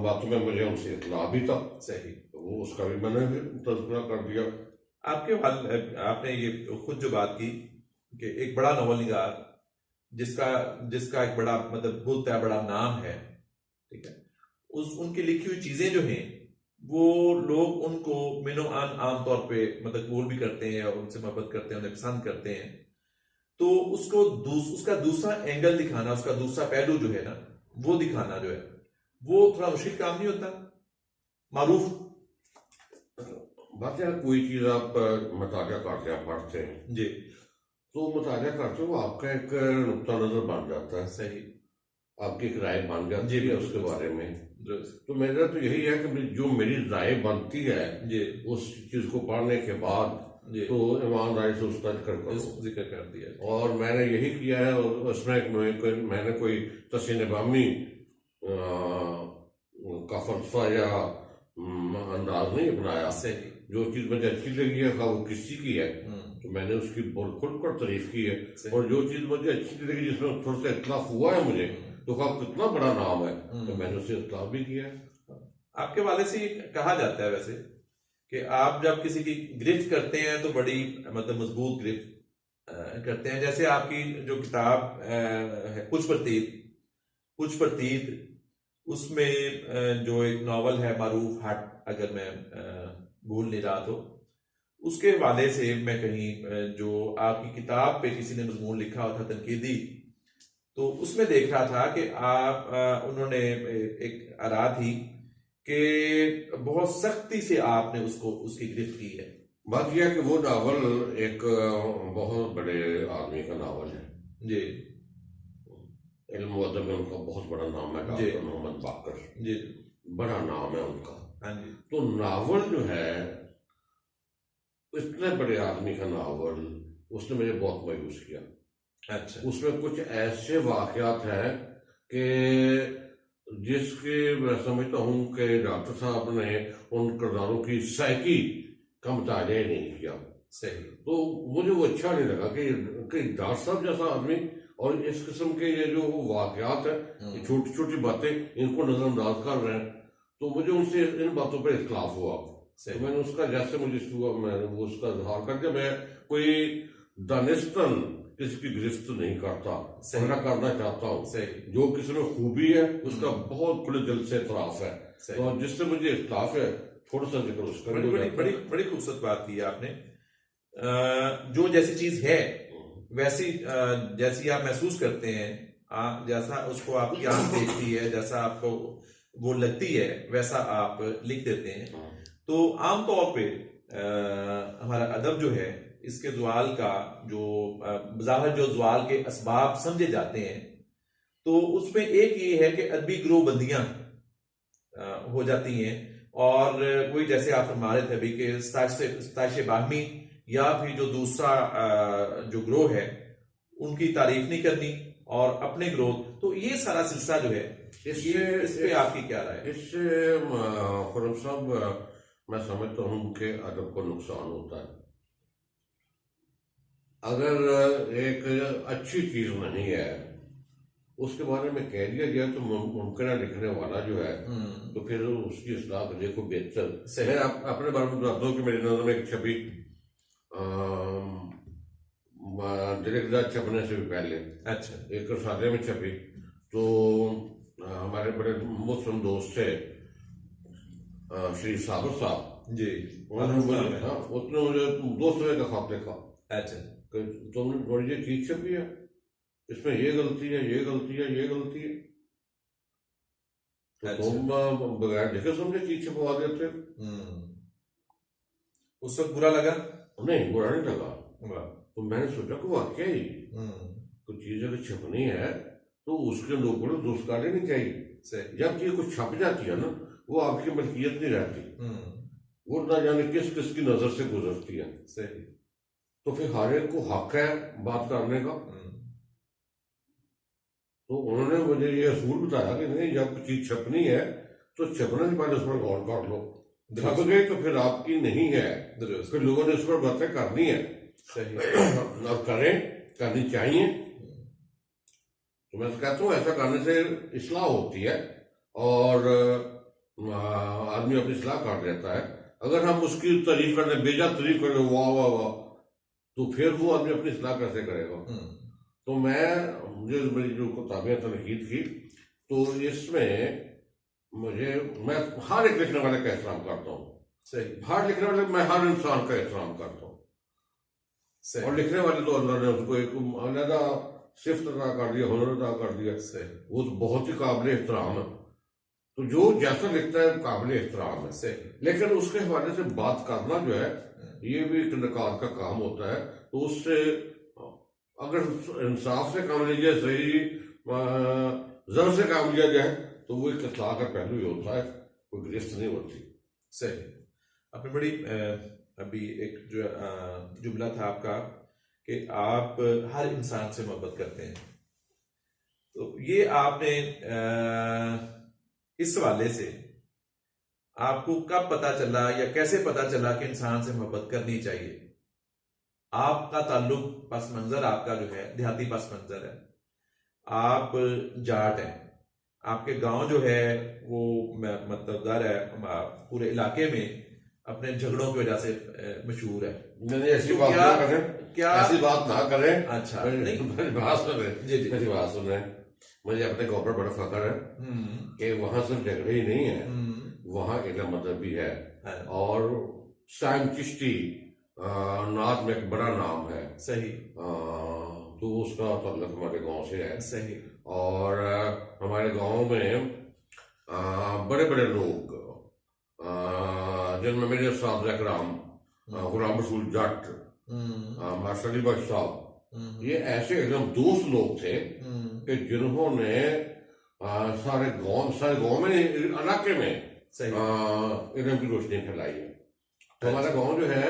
बातों में मुझे उनसे इतला भी था। सही। वो उसका भी मैंने तज़किरा कर दिया। आपने ये खुद जो बात की कि एक बड़ा नॉवल निगार जिसका एक बड़ा मतलब बुत है, बड़ा नाम है, ठीक है, उनकी लिखी हुई चीजें जो हैं वो लोग उनको मिनो आम तौर पे मतलब कबूल भी करते हैं और उनसे मोहब्बत करते हैं, उन्हें पसंद करते हैं। तो उसका दूसरा एंगल दिखाना, उसका दूसरा पहलू जो है ना, वो दिखाना जो है वो थोड़ा मुश्किल काम नहीं होता? मारूफ बात है, कोई चीज आप मुतालिया करते हैं, पढ़ते हैं जी, तो मुतालिया करते हो आपका एक नुक्ता नजर बन जाता है। सही। आपकी एक राय बन जाती है उसके बारे में। तो मेरा तो यही है कि जो मेरी राय बनती है जी, उस चीज को पढ़ने के बाद जी, तो ईमानदारी से उसका जिक्र कर दिया। और मैंने यही किया है। और उसमें मैंने कोई तस्सीन बामी का फलसफा या अंदाज नहीं अपनाया। सही। जो चीज मुझे अच्छी लगी है वो किसी की है तो मैंने उसकी बहुत खुलकर तारीफ की है। और जो चीज मुझे अच्छी नहीं लगी, जिसमें थोड़ा सा इख्तिलाफ हुआ है मुझे, तो कितना बड़ा नाम है, तो मैंने उससे इख्तिलाफ भी किया है। आपके वाले से कहा जाता है वैसे कि आप जब किसी की गिरफ्त करते हैं तो बड़ी मतलब मजबूत गिरफ्त करते हैं। जैसे आपकी जो किताब है कुछ प्रतीत, उसमें जो एक नॉवल है मारूफ हट, अगर मैं भूल नहीं रहा तो उसके हवाले से मैं कहीं जो आपकी किताब पे किसी ने मजमून लिखा हुआ था तनकीदी, तो उसमें देख रहा था कि आप उन्होंने एक आरा थी कि बहुत सख्ती से आपने उसकी गिरफ्त की है। बात यह है कि वो नावल एक बहुत बड़े आदमी का नावल है जी, इल्म व अदब में उनका बहुत बड़ा नाम है, डॉक्टर मोहम्मद बाकर जी, बड़ा नाम है उनका। हाँ जी। तो नावल जो है इतने बड़े आदमी का नावल, उसने मुझे बहुत मायूस किया। अच्छा। उसमें कुछ ऐसे वाकयात हैं कि जिसके मैं समझता हूँ कि डॉक्टर साहब ने उन किरदारों की साइकी का मुतालिया नहीं किया। सही। तो मुझे वो अच्छा नहीं लगा कि डॉक्टर साहब जैसा आदमी और इस किस्म के ये जो वाकयात है, छोटी छोटी बातें, इनको नजरअंदाज कर रहे हैं, तो मुझे उनसे इन बातों पर इख्तिलाफ हुआ। तो मैंने उसका जैसे मुझे मैंने वो उसका इजहार कर दिया। मैं कोई दानिस्तन किसी की गिरफ्त नहीं करता, ना करना चाहता हूँ। जो किसी में खूबी है उसका बहुत खुले दिल से इतराफ है, और जिससे मुझे इख्तिलाफ है थोड़ा सा जिक्र उसका। बड़ी खूबसूरत बात की है आपने। जो जैसी चीज है वैसी जैसी आप महसूस करते हैं, जैसा उसको आपकी आंख देखती है, जैसा आपको वो लगती है, वैसा आप लिख देते हैं। तो आमतौर पे हमारा अदब जो है, इसके ज़वाल का जो बज़ाहिर जो ज़वाल के असबाब समझे जाते हैं, तो उसमें एक ये है कि अदबी गिरोहबंदियां हो जाती हैं। और कोई जैसे आप फरमा रहे थे अभी कि सताइश बाहमी या फिर जो दूसरा जो ग्रोह है उनकी तारीफ नहीं करनी, और अपने ग्रोथ, तो ये सारा सिलसिला जो है इस पे आपकी क्या राय है? इससे खुरम साहब मैं समझता हूँ कि अदब को नुकसान होता है। अगर एक अच्छी चीज नहीं है उसके बारे में कह दिया गया तो मुमकिन है लिखने वाला जो है तो फिर उसकी इस्लाह करे को बेहतर। मैं अपने बारे में बताता हूँ कि मेरी नजर में एक छवि दिलकदार छपने से भी पहले अच्छा, एक रसाले में छपी, तो हमारे बड़े मुस्लिम दोस्त थे श्री साबर साहब जी, उसने मुझे 200 रुपये का खत लिखा। अच्छा, तुमने थोड़ी ये चीज छपी है, इसमें ये गलती है, ये गलती है, ये गलती है, तो तुम बगैर देखे समझे चीज छपवा देते। उस वक्त बुरा लगा? नहीं, बुरा नहीं लगा। तो मैंने सोचा कि वाकई ही कोई चीज अगर छपनी है तो उसके लोगों को दुरुस्त कर लेनी चाहिए। जब चीज कुछ छप जाती है ना, वो आपकी मलकियत नहीं रहती, वो ना जाने किस किस की नजर से गुजरती है। सही। तो फिर हर एक को हक है बात करने का। तो उन्होंने मुझे ये असूल बताया कि नहीं, जब चीज छपनी है तो छपने से पहले उस पर गौर कर लो। छप गई तो फिर आपकी नहीं है, फिर लोगों ने उस पर बातें करनी है। सही। और करें, करनी चाहिए। तो मैं कहता हूँ ऐसा करने से इस्लाह होती है और आदमी अपनी इस्लाह कर लेता है। अगर हम उसकी तारीफ करने, बेजा तारीफ करें, वाह वाह वाह, तो फिर वो आदमी अपनी इस्लाह कैसे करेगा? तो मुझे मेरी जो किताबें तनकीद की, तो इसमें मैं हर एक लिखने वाले का एहतराम करता हूँ। सही। हर लिखने वाले, मैं हर इंसान का एहतराम करता हूँ। और लिखने वाले तो अल्लाह ने उसको एक अलग सिफ्त अदा कर दिया, हुनर अदा कर दिया, वो तो बहुत ही काबिल एहतराम है। तो जो जैसा लिखता है काबिल एहतराम है, लेकिन उसके हवाले से बात करना जो है ये भी एक नकाद का काम होता है। तो उससे अगर इंसाफ से काम लिया जाए, सही जर से काम लिया जाए, तो वो एक इस्लाह का पहलू ही होता है, कोई गिरफ्त नहीं होती। सही। आपने बड़ी अभी एक जो जुमला था आपका कि आप हर इंसान से मोहब्बत करते हैं, तो ये आपने इस हवाले से आपको कब पता चला या कैसे पता चला कि इंसान से मोहब्बत करनी चाहिए? आपका ताल्लुक पस मंजर आपका जो है देहाती पस मंजर है, आप जाट हैं, आपके गांव जो है वो मतदार है, पूरे इलाके में अपने झगड़ों की वजह से मशहूर है। नहीं, ऐसी बात ना करें, क्या ऐसी बात ना करें। अच्छा, मेरी बात सुने, मेरी बात सुने। मुझे अपने गाँव पर बड़ा फख्र है कि वहां सिर्फ झगड़े ही नहीं है, वहां इल्म अदब भी है। और शाम चिश्ती नात में एक बड़ा नाम है। सही। तो उसका ताल्लुक हमारे गांव से है। सही। और हमारे गांव में बड़े बड़े लोग, जिनमें मेरे साथ इकराम, गुलाम रसूल जट, मास्टर अली बख्श साहब, ये ऐसे एकदम दोस्त लोग थे कि जिन्होंने सारे गांव में, इलाके में इल्म की रोशनी फैलाई है। तो हमारा गांव जो है,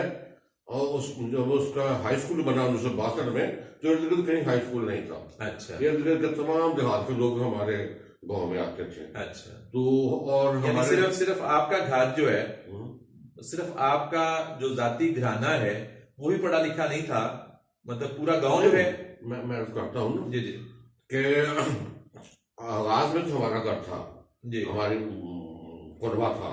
और जब उसका हाई स्कूल बना 1962 में, तो इर्द गिर्द कहीं हाई स्कूल नहीं था। अच्छा। इर्द गिर्द के तमाम देहात के लोग हमारे गांव में आते थे। अच्छा। तो और हमारे सिर्फ आपका घर जो है, सिर्फ आपका जो जाती घराना है वो ही पढ़ा लिखा नहीं था, मतलब पूरा गांव जो है। मैं करता हूँ जी जी कि आगाज में तो हमारा घर था जी, हमारी कुरबा था।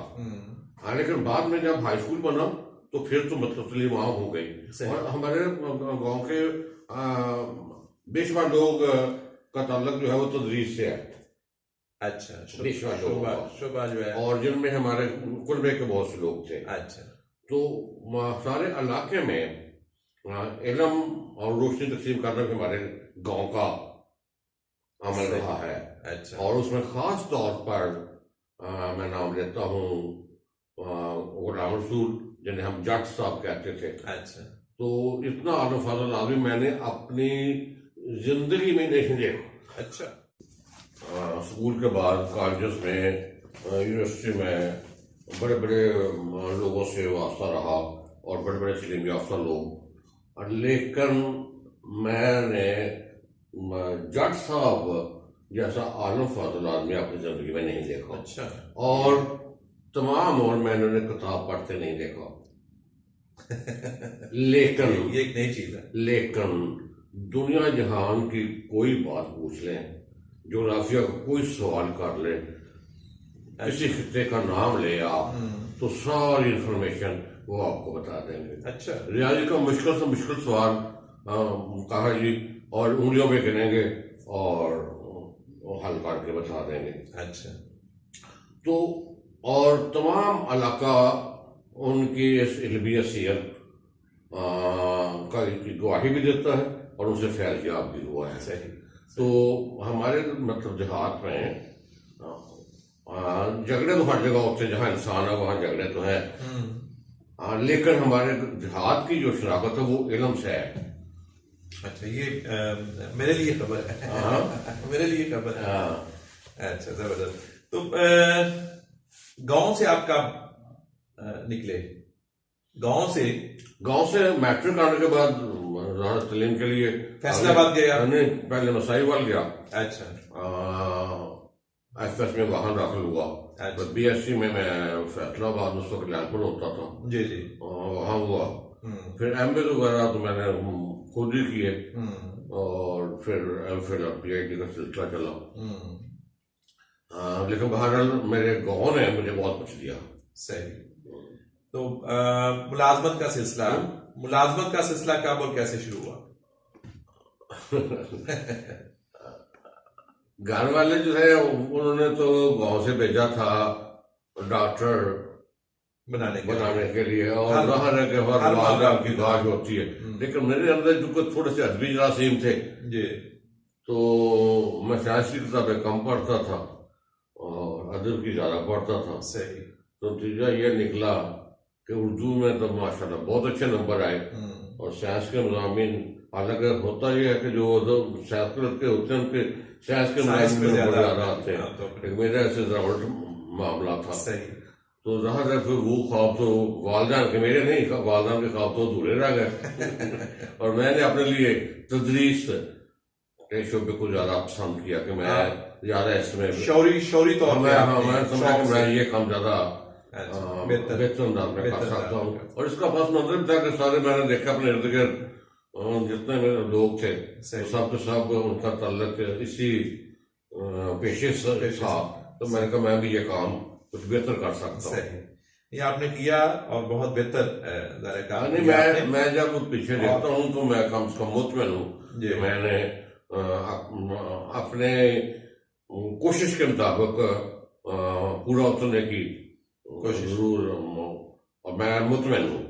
हाँ, लेकिन बाद में जब हाई स्कूल बना तो फिर तो मतलब तस्लीम वहां हो गई। और हमारे गांव के बेशुमार लोग का ताल्लुक जो है वो तदरीस से है। अच्छा। शोभा जो है, और जिनमें हमारे कुलबे के बहुत से लोग थे। अच्छा। तो सारे इलाके में इल्म और रोशनी तकसीम करने के हमारे गांव का अमल रहा है। अच्छा। और उसमें खास तौर पर मैं नाम लेता हूँ गुलाम रसूल, जिन्हें हम जट साहब कहते थे। अच्छा। तो इतना आलम फाजल आदमी मैंने अपनी जिंदगी में नहीं देखा। अच्छा। स्कूल के बाद कॉलेज में, यूनिवर्सिटी में बड़े बड़े लोगों से वास्ता रहा और बड़े बड़े तलीम याफ्ता लोग, लेकिन मैंने जट साहब जैसा आलम फाजल आदमी अपनी जिंदगी में नहीं देखा। अच्छा। और तमाम और मैंने उन्हें किताब पढ़ते नहीं देखा। लेकिन ये एक नई चीज है। लेकिन दुनिया जहान की कोई बात पूछ लें, जोग्राफिया का कोई सवाल कर ले, किसी खित्ते का नाम ले आप, तो सारी इंफॉर्मेशन वो आपको बता देंगे। अच्छा। रियाजी का मुश्किल से मुश्किल सवाल कहा जी, और उंगलियों पे गिनेंगे और हल करके बता देंगे। अच्छा। तो और तमाम इलाका उनकी इस इल्मी सीरत का की गवाही भी देता है और उनसे फैज़याब भी हुआ है। सही। तो हमारे मतलब देहात में झगड़े तो हर जगह होते हैं, जहाँ इंसान है वहाँ झगड़े तो हैं, लेकिन हमारे देहात की जो शराकत है वो इल्म से है। अच्छा, ये मेरे लिए खबर है। मेरे लिए खबर है। अच्छा, जबरदस्त। तो गांव से आप कब निकले? गांव से मैट्रिक आने के बाद तालीम के लिए फैसलाबाद गए आप? नहीं, पहले मसाईवाल गया। अच्छा। एफएस में वहां दाखिल हुआ। अच्छा। बीएससी में मैं फैसलाबाद उस वक्त लैंडपुर होता था, जी जी। वहां हुआ। फिर एमए वगैरह तो मैंने खुद ही किए, और फिर एमफिल और पीएचडी का सिलसिला चला। लेकिन बहरहाल मेरे गांव ने मुझे बहुत कुछ दिया। सही। तो मुलाजमत का सिलसिला कब और कैसे शुरू हुआ? घर वाले जो है उन्होंने तो गांव से भेजा था डॉक्टर बनाने के लिए, और बाहर है कि हर वालदा की ख्वाहिश होती है। लेकिन मेरे अंदर जो थोड़े से अदबी जरासीम थे जी, तो मैं साइंस की किताबें कम पढ़ता था और अदब की ज्यादा पढ़ता था। सही। तो नतीजा ये निकला कि उर्दू में तो माशाल्लाह बहुत अच्छे नंबर आए, और साइंस के मज़ामीन, हालांकि होता यह है कि जो साइंस के लड़के होते हैं उनके साइंस के मज़ामीन में ज्यादा आते हैं, लेकिन मेरा ऐसे जरा उल्टा मामला था। सही। तो जहाँ तक फिर वो ख्वाब तो वालदान के मेरे नहीं, वालदान के ख्वाब तो अधूरे रह गए। और मैंने अपने लिए तदरीस के शोबे को ज्यादा पसंद किया कि मैं ज्यादा इसमें शौरी तौर पे मैं समझा कि मैं ये काम ज्यादा बेहतर अंदाज में कर सकता हूँ। और इसका बस मंजर भी था कि सारे मैंने देखा अपने इर्द गिर्द जितने मेरे लोग थे सब के सब उनका ताल्लुक इसी पेशे से था। तो मैंने कहा मैं भी ये काम कुछ बेहतर कर सकता हूँ। ये आपने किया और बहुत बेहतर काम। नहीं, मैं जब पीछे देखता हूँ तो मैं कम से कम मुतमिन हूँ कि मैंने अपने कोशिश के मुताबिक पूरा उतरने की कोशिश जरूर, और मैं मुतमिन हूँ।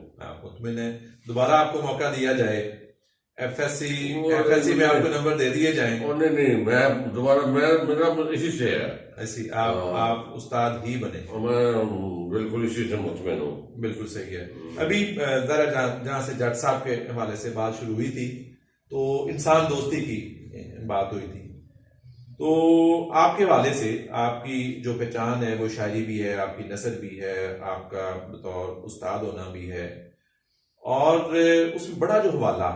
मुतमिन है। दोबारा आपको मौका दिया जाए, एफएससी में आपको नंबर दे दिए जाएं? नहीं, मैं दोबारा मेरा इसी से है, ऐसी आप उस्ताद ही बने। मैं बिल्कुल इसी से मुतमिन हूँ। बिल्कुल सही है। अभी जरा जहाँ से जट साहब के हवाले से बात शुरू हुई थी तो इंसान दोस्ती की बात हुई थी, तो आपके हवाले से आपकी जो पहचान है वो शायरी भी है, आपकी नसर भी है, आपका बतौर उस्ताद होना भी है, और उसमें बड़ा जो हवाला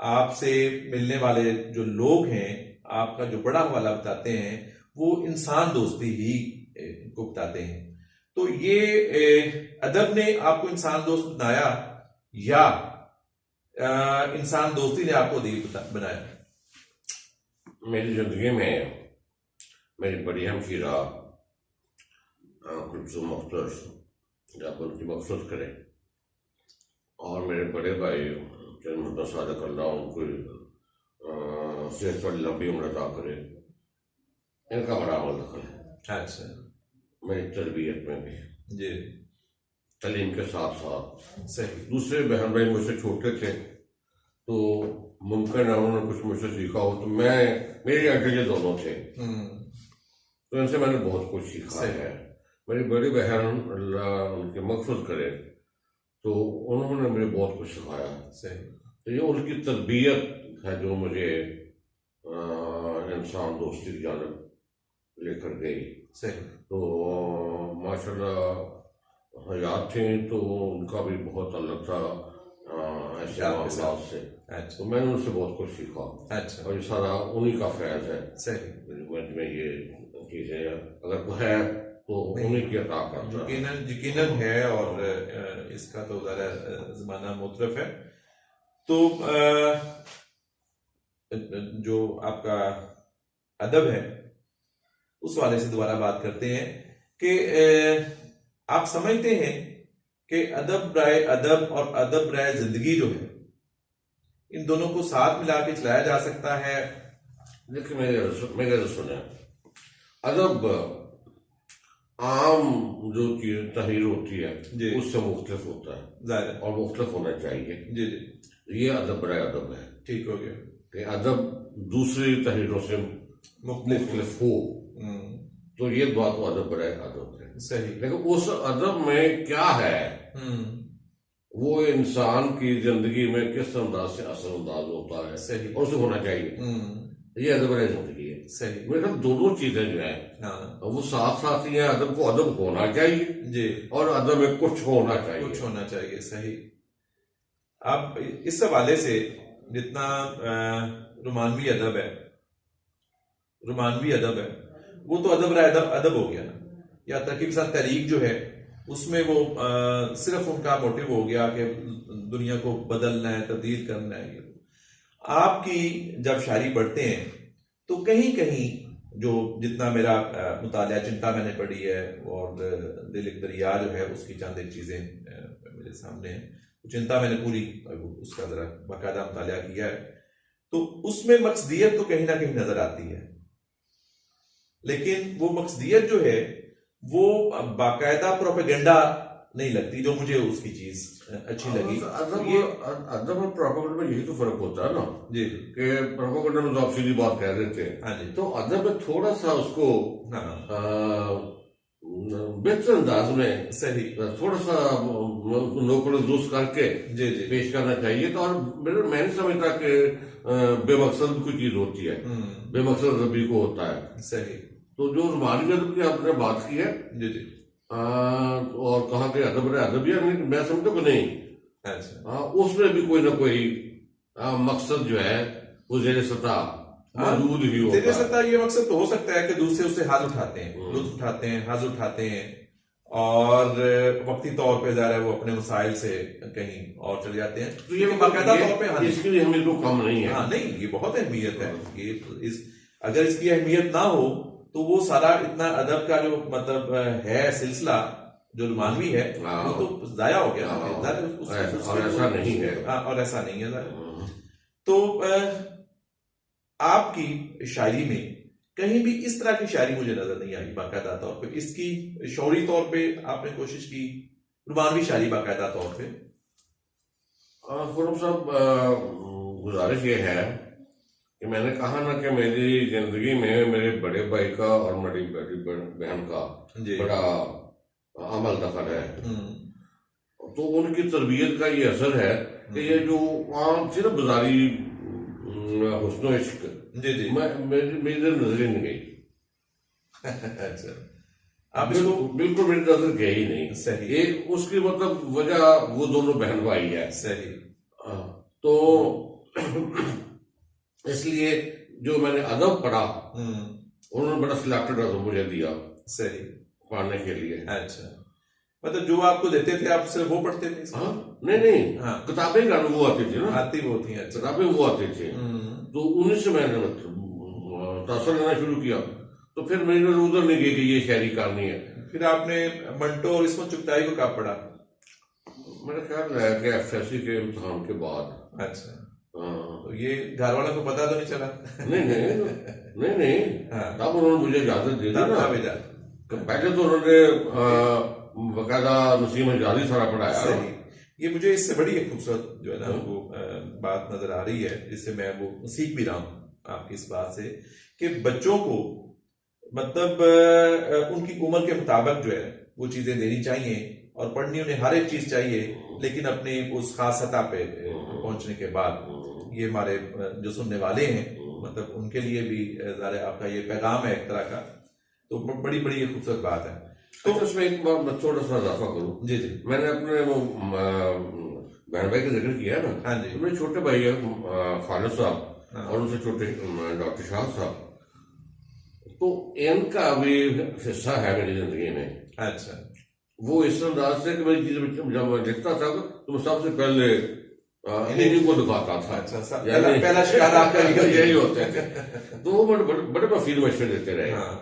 आपसे मिलने वाले जो लोग हैं आपका जो बड़ा हवाला बताते हैं वो इंसान दोस्ती ही को बताते हैं। तो ये अदब ने आपको इंसान दोस्त बनाया या इंसान दोस्ती ने आपको अदीब बनाया? मेरी जिंदगी में मेरी बड़ी हमशीरा कुलसुम अख्तर जब उनकी मकसूद करें, और मेरे बड़े भाई मोहम्मद सादक अल्लाह उनको सेहत वाली लंबी उम्र अता करे, इनका बड़ा अमल दखल है। अच्छा। मेरी तरबियत में भी जी, तालीम के साथ साथ। सही। दूसरे बहन भाई मुझसे छोटे थे तो मुमकिन है उन्होंने कुछ मुझसे सीखा हो, तो मेरे अड्डे दोनों थे तो इनसे मैंने बहुत कुछ सीखा है। मेरी बड़ी बहन अल्लाह उनके मकसूद करे तो उन्होंने मुझे बहुत कुछ सिखाया। सही। तो ये उनकी तरबियत है जो मुझे इंसान दोस्ती की जानब लेकर गई। सही। तो माशाल्लाह हयात थे तो उनका भी बहुत अलग था, ऐसे आपके साथ। मामलों से। अच्छा तो मैंने उनसे बहुत कुछ सीखा अच्छा, और ये सारा उन्हीं का फैज है। सही। में ये चीजें अगर कोई है तो उन्हीं की अता करता है। यकीनन है, और इसका तो ज़रा ज़माना मुतरफ है। तो जो आपका अदब है उस वाले से दोबारा बात करते हैं कि आप समझते हैं कि अदब राय अदब और अदब राय जिंदगी जो है, इन दोनों को साथ मिला के चलाया जा सकता है? देखिए मेरे सुने, अदब आम जो चीज तहरीर होती है जी। उससे मुख्तलिफ होता है जाहिर है। और मुख्तलिफ होना चाहिए। जी जी, ये अदब राय अदब है ठीक हो गया। कि अदब दूसरी तहरीरों से मुख्तलिफ हो, तो ये बात अदब राय अदब है। सही। लेकिन उस अदब में क्या है, वो इंसान की जिंदगी में किस अंदाज से असरअंदाज होता है, सही। और उसे होना चाहिए। ये अदब राय जिंदगी है। सही। मेरे ख्याल दोनों चीजें जो है हाँ वो साथ साथ ही है। अदब को अदब होना चाहिए जी, और अदब में कुछ होना चाहिए। कुछ होना चाहिए। सही। आप इस हवाले से जितना रोमानवी अदब है, वो तो अदब राय अदब हो गया ना, या तरकीब साथ तहरीक जो है उसमें वो सिर्फ उनका मोटिव हो गया कि दुनिया को बदलना है, तब्दील करना है। आपकी जब शायरी पढ़ते हैं तो कहीं कहीं जो जितना मेरा मुतालिया चिंता मैंने पढ़ी है और दिल एक दरिया जो है उसकी चंद एक चीजें मेरे सामने हैं। चिंता मैंने पूरी उसका जरा बाकायदा मुतालिया किया है, तो उसमें मकसदियत तो कहीं ना कहीं नजर आती है, लेकिन वो मकसदियत जो है वो बाकायदा प्रोपेगेंडा नहीं लगती, जो मुझे उसकी चीज अच्छी लगी। अदब और प्रोपेगेंडा में यही तो फर्क होता है ना जी कि प्रोपेगेंडा में तो आप सीधी बात कह रहे थे, हाँ जी, तो अदब में थोड़ा सा उसको बेहतर अंदाज में सही, थोड़ा सा नोकड़ दुरुस्त करके जी जी, पेश करना चाहिए। तो और मैंने समझता कि बेमकसद कोई चीज होती है, बेमकसद रबी को होता है। सही। तो जो रुमानी अदब की आपने बात की है जी जी, और कहा कि अदब अदबिया, मैं समझता कि नहीं, अच्छा, उसमें भी कोई ना कोई मकसद जो है वो जेर सतह मौजूद ही होता तेरे है। सत्ता ये मकसद तो हो सकता है कि दूसरे उससे हाथ उठाते हैं, लुत्फ उठाते हैं, हाथ उठाते हैं, और वक्ती तौर पे ज़रा वो अपने मसाइल से कहीं और चले जाते हैं। तो ये बाकायदा तौर पे, हाँ, इसके लिए हमें तो कम नहीं है। हाँ नहीं, ये बहुत अहमियत है। ये अगर इसकी अहमियत ना हो तो वो सारा इतना अदब का जो मतलब है सिलसिला जो रुमानवी है वो तो जाया हो गया। और ऐसा नहीं है, और ऐसा नहीं है। तो आपकी शायरी में कहीं भी इस तरह की शायरी मुझे नजर नहीं आई बाकायदा तौर पे। इसकी शौरी तौर पे आपने कोशिश की, रुमानवी शायरी बाकायदा तौर पे? खुरम साहब, गुजारिश ये है कि मैंने कहा ना कि मेरी जिंदगी में मेरे बड़े भाई का और मेरी बड़ी बहन का बड़ा अमल दखल है। तो उनकी तरबियत का ये असर है कि ये जो आम थी ना बाजारी हुस्न इश्क, जी जी, मेरी नजर ही नहीं गई। अच्छा, आप इसको बिल्कुल मेरी नजर गई ही नहीं। सही। एक उसकी मतलब वजह वो दोनों बहन भाई है। सही। तो इसलिए जो मैंने अदब पढ़ा उन्होंने बड़ा सिलेक्टेड अदब मुझे दिया सही पढ़ने के लिए। अच्छा, मतलब जो आपको देते थे आप सिर्फ वो पढ़ते थे? हाँ, नहीं, हाँ, किताबें वो आती थी ना, आती वो थी। अच्छा, किताबें वो आती थी, तो उन्हीं से मैंने तासर लेना शुरू किया। तो फिर मेरी नजर उधर नहीं गई कि ये शायरी करनी है। फिर आपने मंटो और इसमें चुगताई को कब पढ़ा? मेरा ख्याल है कि एफएससी के इम्तिहान के बाद। अच्छा, तो ये घर वालों को पता तो नहीं चला? नहीं, हाँ, तब उन्होंने मुझे इजाजत दे दी ना। भेजा पहले तो उन्होंने बकायदा नसीम हिजाजी सारा पढ़ाया। सही। ये मुझे इससे बड़ी एक खूबसूरत जो है ना वो बात नजर आ रही है, जिससे मैं वो सीख भी रहा हूँ आपकी इस बात से कि बच्चों को मतलब उनकी उम्र के मुताबिक जो है वो चीजें देनी चाहिए और पढ़नी उन्हें हर एक चीज चाहिए, लेकिन अपनी उस खास सतह पे पहुंचने के बाद ये हमारे जो सुनने वाले हैं मतलब उनके लिए भी ज़ाहिर आपका ये पैगाम है एक तरह का, तो बड़ी बड़ी ये खूबसूरत बात है। तो उसमें एक बार मैं थोड़ा सा इजाफा करूँ। जी जी, मैंने अपने वो बहन भाई का जिक्र किया ना। हाँ जी। तो मेरे छोटे भाई है खालिद साहब, हाँ। और उनसे छोटे डॉक्टर शाह साहब, तो इनका भी हिस्सा है मेरी जिंदगी में। अच्छा। वो इस अंदाज से कि मेरी चीज जब मैं लिखता था तो मैं सबसे पहले इन्हीं को दिखाता था। अच्छा, यानी पहला शिकार आपका यही होते थे। तो वो बड़े मफीद मशवरे देते रहे। हाँ।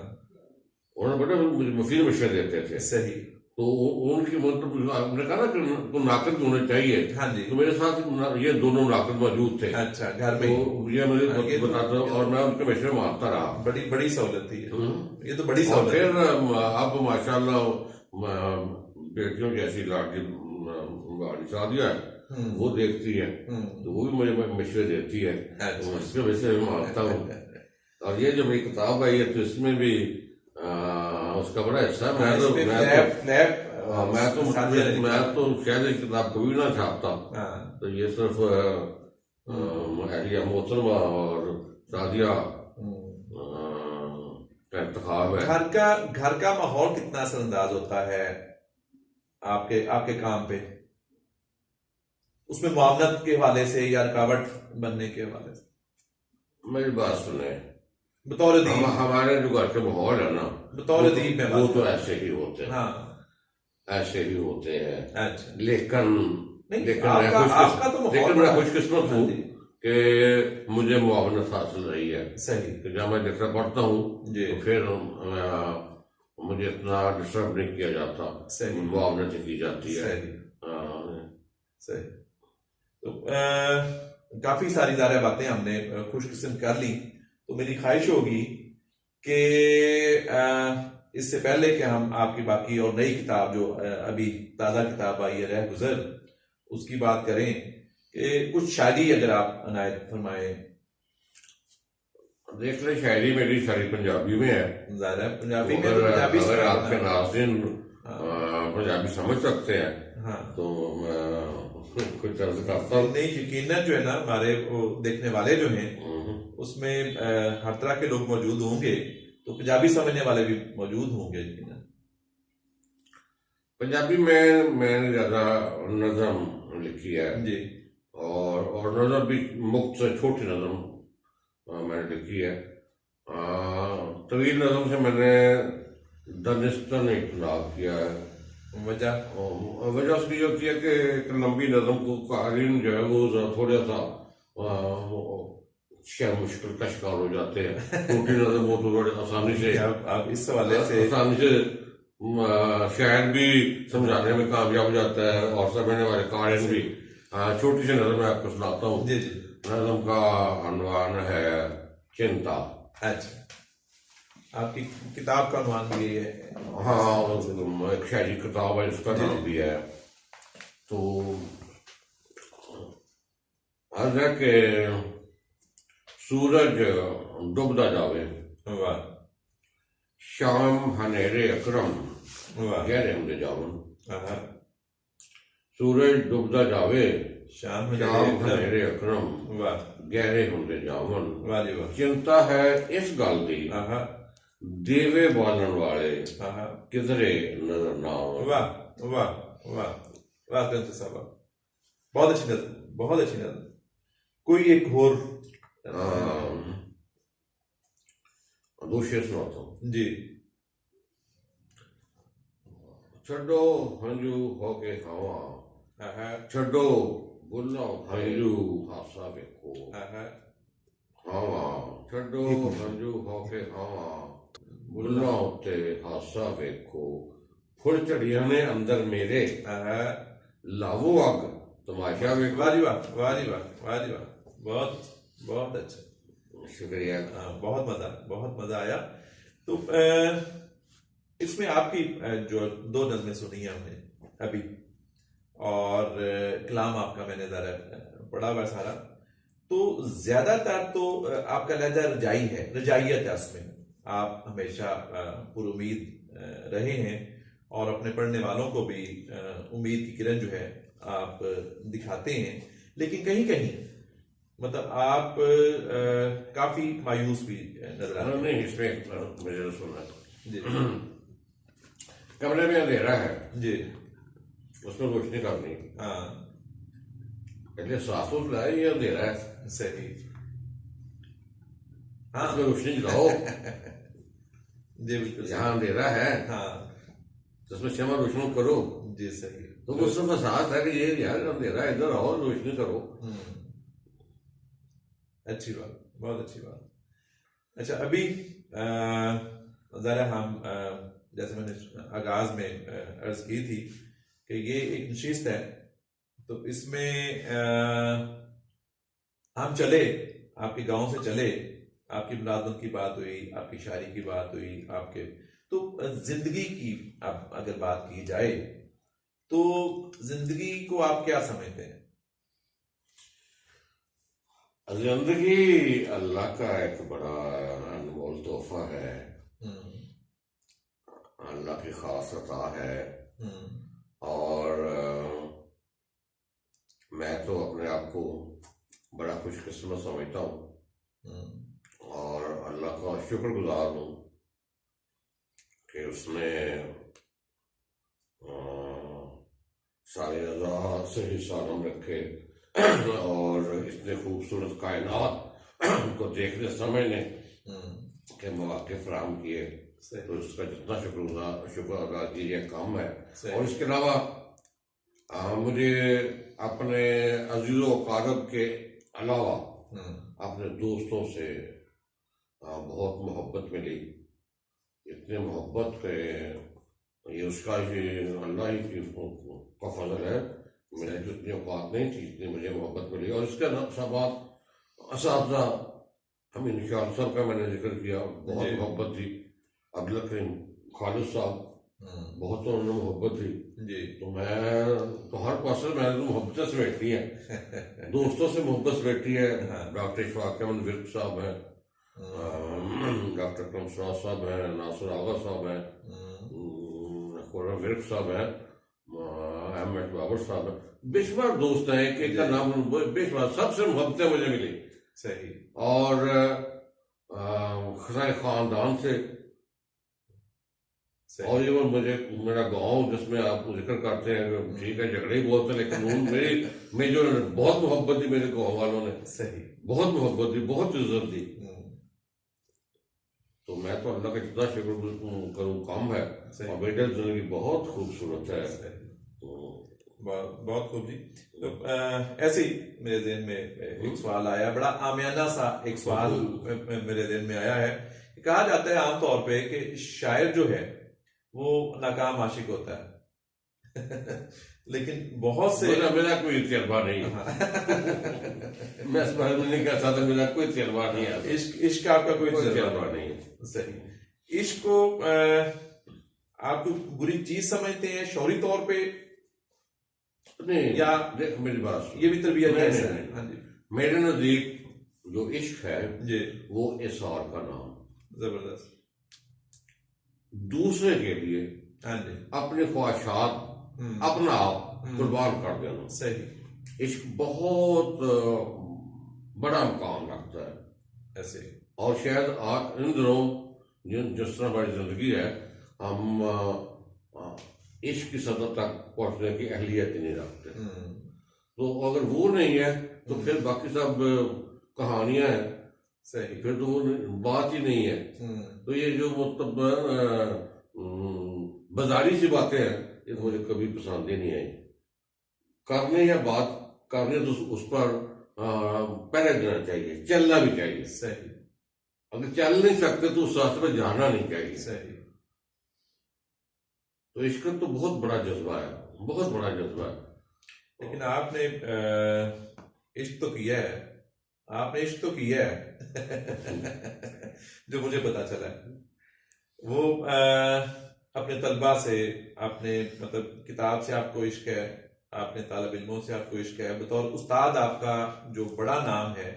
उन्होंने बड़े मफीद मशवरे देते थे। सही। तो उनकी मतलब आपने कहा ना कि तो नाकद होने चाहिए। हाँ जी। तो मेरे साथ ये दोनों नाकद मौजूद थे। अच्छा, घर में तो ये मुझे ये तो- बताता हूँ, और मैं उनके मशवरे मानता रहा। बड़ी बड़ी सहूलत थी ये तो बड़ी और सहूलत फिर है। अब माशाल्लाह बेटियों जैसी लाडली वाली शादियाँ है वो देखती है, तो वो भी मुझे मशवरे देती है। तो उसके वजह से मैं मानता हूँ। और ये जो मेरी किताब आई है तो इसमें भी उसका बड़ा हिस्सा मैं तो शायद ये किताब कभी ना छापता। तो ये सिर्फ अहलिया मोहतरमा और शादिया का इंतखाब है। घर का माहौल कितना असरअंदाज होता है आपके काम पे, उसमें मुआवनत के हवाले से या रुकावट बनने के हवाले से? मेरी बात सुने, बतौर अदीब हमारे जो घर के माहौल है ना, बतौर अदीब में वो तो ऐसे ही होते हैं। हाँ, ऐसे ही होते हैं। अच्छा। लेकिन आपका तो माहौल मैं खुशकिस्मत हूँ हाँ जी। कि मुझे मुआवनत हासिल रही है। सही। कि जब मैं लिखना पढ़ता हूँ जी। तो फिर मुझे इतना डिस्टर्ब नहीं किया जाता। सही। मुआवनत की जाती है। सही। सही। तो काफी सारी ज़ाहिर बातें हमने खुशकिस्मत कर ली। तो मेरी ख्वाहिश होगी कि इससे पहले कि हम आपकी बाकी और नई किताब जो अभी ताज़ा किताब आई है रह गुजर, उसकी बात करें कि कुछ शायरी अगर आप अनायत फरमाएं। देख ले, शायरी मेरी सारी पंजाबी में है। ज़ाहिर है पंजाबी में, अगर आपके नाज़रीन पंजाबी समझ सकते हैं हाँ तो कुछ अर्ज करता हूँ। नहीं, यकीनन जो है ना हमारे वो देखने वाले जो हैं उसमें हर तरह के लोग मौजूद होंगे, तो पंजाबी समझने वाले भी मौजूद होंगे यकीनन। पंजाबी में मैंने ज्यादा नज़म लिखी है जी। और नज़म भी मुक्त से छोटी नज़म मैंने लिखी है। तवील नज़म से मैंने दानिस्तान इख्तिलाफ किया है। वजह उसकी ये होती है कि एक लंबी नज़म को कारीन जो है वो थोड़ा सा मुश्किल का शिकार हो जाते हैं। छोटी नज़म वो तो बड़े आसानी से आप इस हवाले से आसानी से शायर भी समझाने में कामयाब हो जाता है और समझने वाले कारीन भी। छोटी सी नज़म मैं आपको सुनाता हूँ। जी जी। नज़म का अनवान है चिंता। अच्छा, आपकी किताब का अनुमान भी ये है? हाँ, एक शायरी किताब है, इसका नाम भी है। तो अर्ज है कि सूरज डूबता जावे, वाह शाम हनेरे अकरम वाह। गहरे होंदे जावन। हाँ। सूरज डूबता जावे, शाम हनेरे अकरम वाह गहरे होंदे जावन। वाह जी वाह। चिंता है इस गल दी, हाँ देवे बालन वाले हाँ। किधरे नजर ना आवन। वाह वाह वाह वाह। साहब बहुत अच्छी नजर, बहुत अच्छी नजर। कोई एक और दूसरे सुनाता हूँ। जी। छो हंजू होके हवा, छो बुल्ला हंजू हासा वेखो। हवा छो हंजू होके हवा, बुल्ला उत्ते हासा वेखो। फुल चढ़िया ने अंदर मेरे, लावो अग तमाशा वेखो। वाह जी वाह, वाह जी वाह, वाह जी वाह। बहुत बहुत अच्छा, शुक्रिया। बहुत मजा आया। तो इसमें आपकी जो 2 नज़में सुनी है हमने अभी, और कलाम आपका मैंने जरा पढ़ा हुआ सारा, तो ज्यादातर तो आपका लहजा रजाई है, रजाइयत है उसमें। आप हमेशा पुरुमीद रहे हैं और अपने पढ़ने वालों को भी उम्मीद की किरण जो है आप दिखाते हैं, लेकिन कहीं कहीं मतलब आप काफी मायूस भी नजर आते हैं। नहीं, इसमें मुझे सुना जी कमरे में अंधेरा है जी। उसमें रोशनी करनी, हाँ कहते साफ सुथरा है, ये अंधेरा है, सही। हाँ इसमें रोशनी जलाओ। जी बिल्कुल जहाँ अंधेरा है हाँ तो उसमें क्षमा रोशनी करो। जी सही। तो वो उसमें एहसास है कि ये यार अंधेरा है, इधर आओ रोशनी करो। अच्छी बात, बहुत अच्छी बात। अच्छा, अभी जरा हम जैसे मैंने आगाज में अर्ज की थी कि ये एक नशिस्त है, तो इसमें हम चले, आपके गांव से चले, आपकी मुलाजमत की बात हुई, आपकी शायरी की बात हुई, आपके तो जिंदगी की अब अगर बात की जाए तो जिंदगी को आप क्या समझते हैं? जिंदगी अल्लाह का एक बड़ा अनमोल तोहफा है, अल्लाह की खास अता है। और मैं तो अपने आप को बड़ा खुशकिस्मत समझता हूँ और अल्लाह का शुक्रगुजार हूँ कि उसने सारे अज़ा सही सालम रखे और इतने खूबसूरत कायनात को देखने समझने के मौके फराहम किए, तो उसका जितना शुक्र अदा कीजिए कम है। और इसके अलावा मुझे अपने अजीज़ों कारब के अलावा अपने दोस्तों से बहुत मोहब्बत मिली, इतने मोहब्बत के ये उसका ही अल्लाह ही का फजल है। मेरे जो इतनी औकात नहीं थी, इतनी मुझे मोहब्बत मिली। और इसके साथ असातिज़ा हम इंशाअल्लाह सब का मैंने जिक्र किया, बहुत मोहब्बत थी। अब्दुल करीम खालिद साहब बहुत उन्होंने मोहब्बत थी जी। तो मैं तो हर पास मैंने तो मोहब्बत से बैठी है, दोस्तों से मोहब्बत से बैठी है। डॉक्टर इशफाक अहमद विर्क साहब हैं, डॉक्टर कमसराज साहब हैं, नासिर आगा साहब हैं, खुर्रम विर्क साहब हैं, अहमद बाबर साहब हैं, बेशुमार दोस्त हैं, एक एक का नाम बेशुमार, सबसे मोहब्बतें मुझे मिली। सही। और खजाए खानदान से, और ये मुझे मेरा गांव जिसमें आप जिक्र करते हैं, ठीक है झगड़े ही बहुत थे, लेकिन मेरी जो बहुत मोहब्बत थी मेरे गाँव वालों ने, सही, बहुत मोहब्बत थी, बहुत इज्जत थी। तो मैं तो अल्लाह का जितना शुक्र करूँ कम है। और बेटे जिंदगी बहुत खूबसूरत है। बहुत खूब जी। तो ऐसे ही मेरे ज़हन में एक सवाल आया, बड़ा आमियाना सा एक सवाल मेरे ज़हन में आया है। कहा जाता है आमतौर पे कि शायर जो है वो नाकाम आशिक होता है लेकिन बहुत से मेरा कोई तजर्बा नहीं है। मैं इस बारे में नहीं कह सकता, मेरा कोई तजर्बा नहीं है। इश्क आपका कोई तजर्बा नहीं है। सही। इश्क को आप बुरी चीज समझते हैं शौरी तौर पे? नहीं, या देख मेरी बात, ये भी तरबियत है? हाँ जी, मेरे नजदीक जो इश्क है जी वो इसार का नाम, जबरदस्त, दूसरे के लिए हाँ जी अपने ख्वाहिशात अपना आप कुर्बान कर देना। सही। इश्क बहुत बड़ा मुकाम रखता है ऐसे। और शायद आज इन दिनों जिस तरह हमारी जिंदगी है, हम इश्क की सतह तक पहुंचने की अहलियत ही नहीं रखते। तो अगर वो नहीं है तो फिर बाकी सब कहानियां हैं। सही। फिर तो वो बात ही नहीं है। तो ये जो मतलब बाजारी सी बातें हैं, ये मुझे कभी पसंद ही नहीं आई। करने या बात करने तो उस पर पहले देना चाहिए, चलना भी चाहिए। सही। अगर चल नहीं सकते तो उस रास्ते पर जाना नहीं चाहिए। सही। तो इश्क तो बहुत बड़ा जज्बा है, बहुत बड़ा जज्बा है। लेकिन आपने इश्क तो किया है, आपने इश्क तो किया है जो मुझे पता चला है वो अपने तलबा से, अपने मतलब किताब से आपको इश्क है, आपने तालब इल्मों से आपको इश्क है। बतौर उस्ताद आपका जो बड़ा नाम है,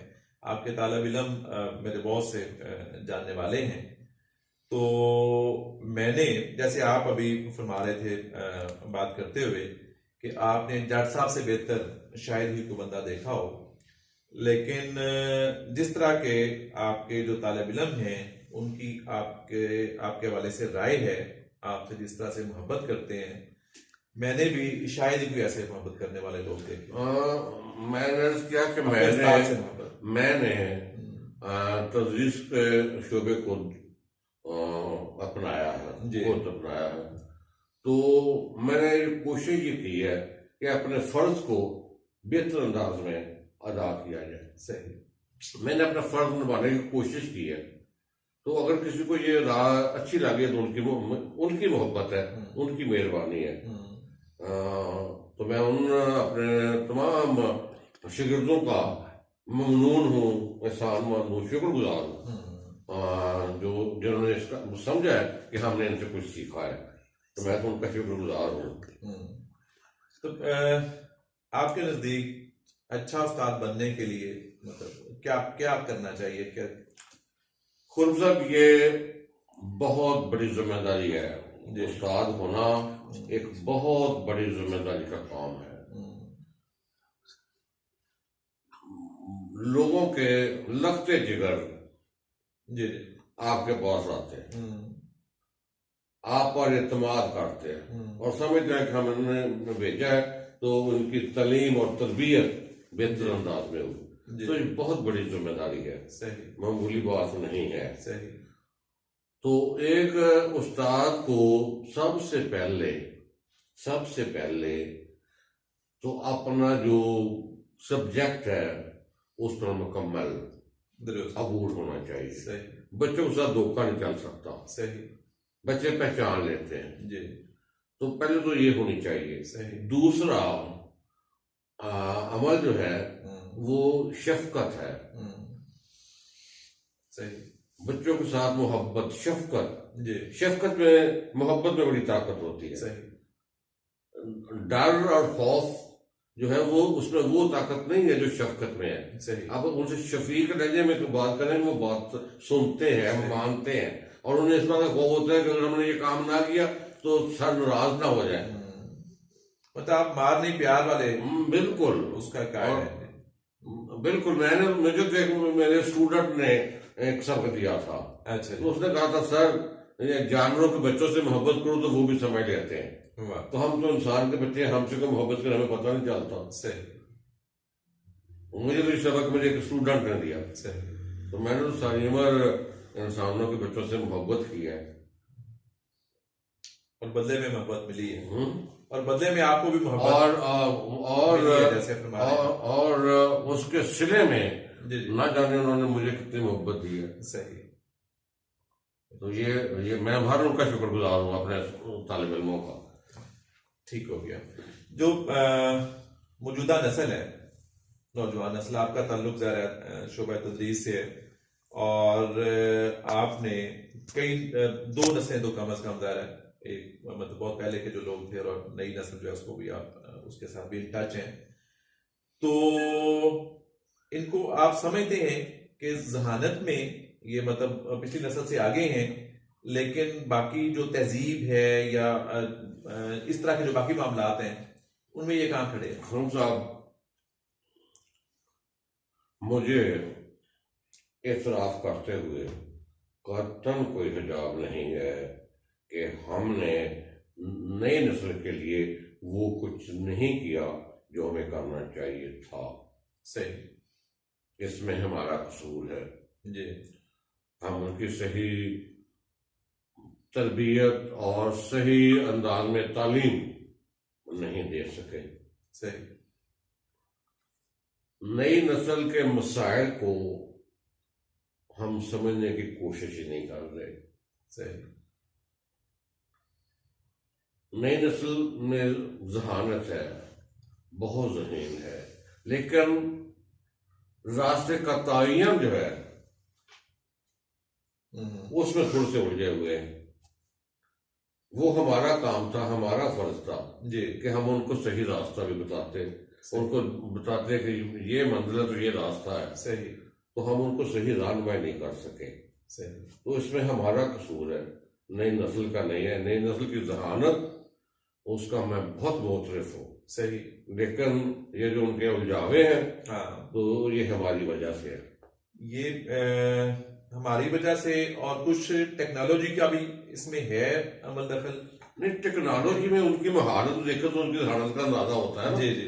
आपके तालब इल्म मेरे बहुत से जानने वाले हैं। तो मैंने, जैसे आप अभी फरमा रहे थे बात करते हुए कि आपने जाट साहब से बेहतर शायद ही कोई बंदा देखा हो, लेकिन जिस तरह के आपके जो तालिब इल्म हैं उनकी आपके हवाले से राय है, आपसे जिस तरह से मोहब्बत करते हैं, मैंने भी शायद ही कोई ऐसे मोहब्बत करने वाले लोग देखे। मैंने क्या कि अपने उस्ताद से मोहब्बत। मैंने तदरीस के शोबे को अपनाया है, जी। खुद अपनाया है। तो मैंने कोशिश ये की है कि अपने फर्ज को बेहतर अंदाज में अदा किया जाए। सही। मैंने अपना फर्ज निभाने की कोशिश की है। तो अगर किसी को ये राह अच्छी लगे तो उनकी मोहब्बत है, उनकी मेहरबानी है। तो मैं उन अपने तमाम शिगिर्दों का ममनून हूँ, एहसानमंद हूँ, शुक्रगुजार हूँ, जो जिन्होंने इसका समझा है कि हमने इनसे कुछ सीखा है। तो मैं तो उनका शुक्रगुजार हूँ। तो आपके नजदीक अच्छा उस्ताद बनने के लिए मतलब क्या क्या करना चाहिए? क्या खुर्ब साहब, ये बहुत बड़ी जिम्मेदारी है। उस्ताद होना एक बहुत बड़ी जिम्मेदारी का काम है। लोगों के लगते जिगर जी आपके पास आते हैं, आप पर एतमाद करते हैं और समझते हैं कि हमने भेजा है तो उनकी तालीम और तरबियत बेहतर अंदाज में हो। तो ये बहुत बड़ी जिम्मेदारी है, सही, मामूली बात नहीं है। सही। तो एक उस्ताद को सबसे पहले तो अपना जो सब्जेक्ट है उस पर मुकम्मल दुरुस्त, अबूर होना चाहिए। सही, बच्चों के साथ धोखा नहीं चल सकता। सही, बच्चे पहचान लेते हैं। जी, तो पहले तो ये होनी चाहिए। सही। दूसरा अमल जो है वो शफकत है। सही, बच्चों के साथ मोहब्बत, शफकत। जी, शफकत में, मोहब्बत में बड़ी ताकत होती है। सही, डर और खौफ जो है वो, उसमें वो ताकत नहीं है जो शफकत में है। सही, आप उनसे शफीक लहजे में बात करें, वो बात सुनते हैं, मानते हैं, और उन्हें इस बात का खौफ होता है कि अगर हमने ये काम ना किया तो सर नाराज ना हो जाए। मतलब आप मार नहीं प्यार वाले, बिल्कुल उसका कायदा है। बिल्कुल। मुझे तो एक मेरे स्टूडेंट ने एक सबक दिया था। अच्छा तो उसने कहा था, सर ये जानवरों के बच्चों से मोहब्बत करो तो वो भी समझ लेते हैं। वाह, तो हम तो इंसान के बच्चे हैं, हमसे को मोहब्बत करें हमें पता नहीं चलता। सही, मुझे तो ये सबक मुझे एक स्टूडेंट ने दिया। सही, तो मैंने तो सारी उम्र इंसानों के बच्चों से मोहब्बत की है। और बदले में मोहब्बत मिली है, और बदले में आपको भी मोहब्बत और मिली है, जैसे फरमा रहे हैं। और उसके सिले में जी, जी, ना जाने उन्होंने मुझे कितनी मोहब्बत दी है। सही। तो ये मैं हर उनका शुक्रगुजार हूँ, अपने तालिब इल्मों का। ठीक हो गया। जो मौजूदा नस्ल है, नौजवान नस्ल, आपका ताल्लुक ज़ाहिर शोबा तदरीस से है, और आपने कई 2 नस्लें तो कम अज कम ज़ाहिर है, एक मतलब बहुत पहले के जो लोग थे और नई नस्ल जो है उसको भी आप उसके साथ भी इन टच हैं। तो इनको आप समझते हैं कि जहानत में ये मतलब पिछली नस्ल से आगे हैं, लेकिन बाकी जो तहजीब है या इस तरह के जो बाकी मामलात हैं उनमें ये कहाँ खड़े हैं? हम साहब, मुझे एतराफ करते हुए कतन कोई हिजाब नहीं है कि हमने नई नस्ल के लिए वो कुछ नहीं किया जो हमें करना चाहिए था। सही, इसमें हमारा कसूर है। जी, हम उनकी सही तरबियत और सही अंदाज में तालीम नहीं दे सके। सही, नई नस्ल के मसाइल को हम समझने की कोशिश ही नहीं कर रहे। सही, नई नस्ल में जहानत है, बहुत जहीन है, लेकिन रास्ते का तयन जो है उसमें थोड़े से उलझे हुए हैं। वो हमारा काम था, हमारा फर्ज था जी, कि हम उनको सही रास्ता भी बताते, उनको बताते कि ये मंजिल है तो ये रास्ता है। सही, तो हम उनको सही रहनुमाई नहीं कर सके। सही, तो इसमें हमारा कसूर है, नई नस्ल का नहीं है। नई नस्ल की जहानत, उसका मैं बहुत मोतरफ हूँ, सही, लेकिन ये जो उनके उलझावे हैं, हाँ, तो ये हमारी वजह से है। ये हमारी वजह से, और कुछ टेक्नोलॉजी का भी इसमें है अमल दखल। नहीं, टेक्नोलॉजी में उनकी महारत देखे तो उनकी हालत का अंदाजा होता है ना। जी जी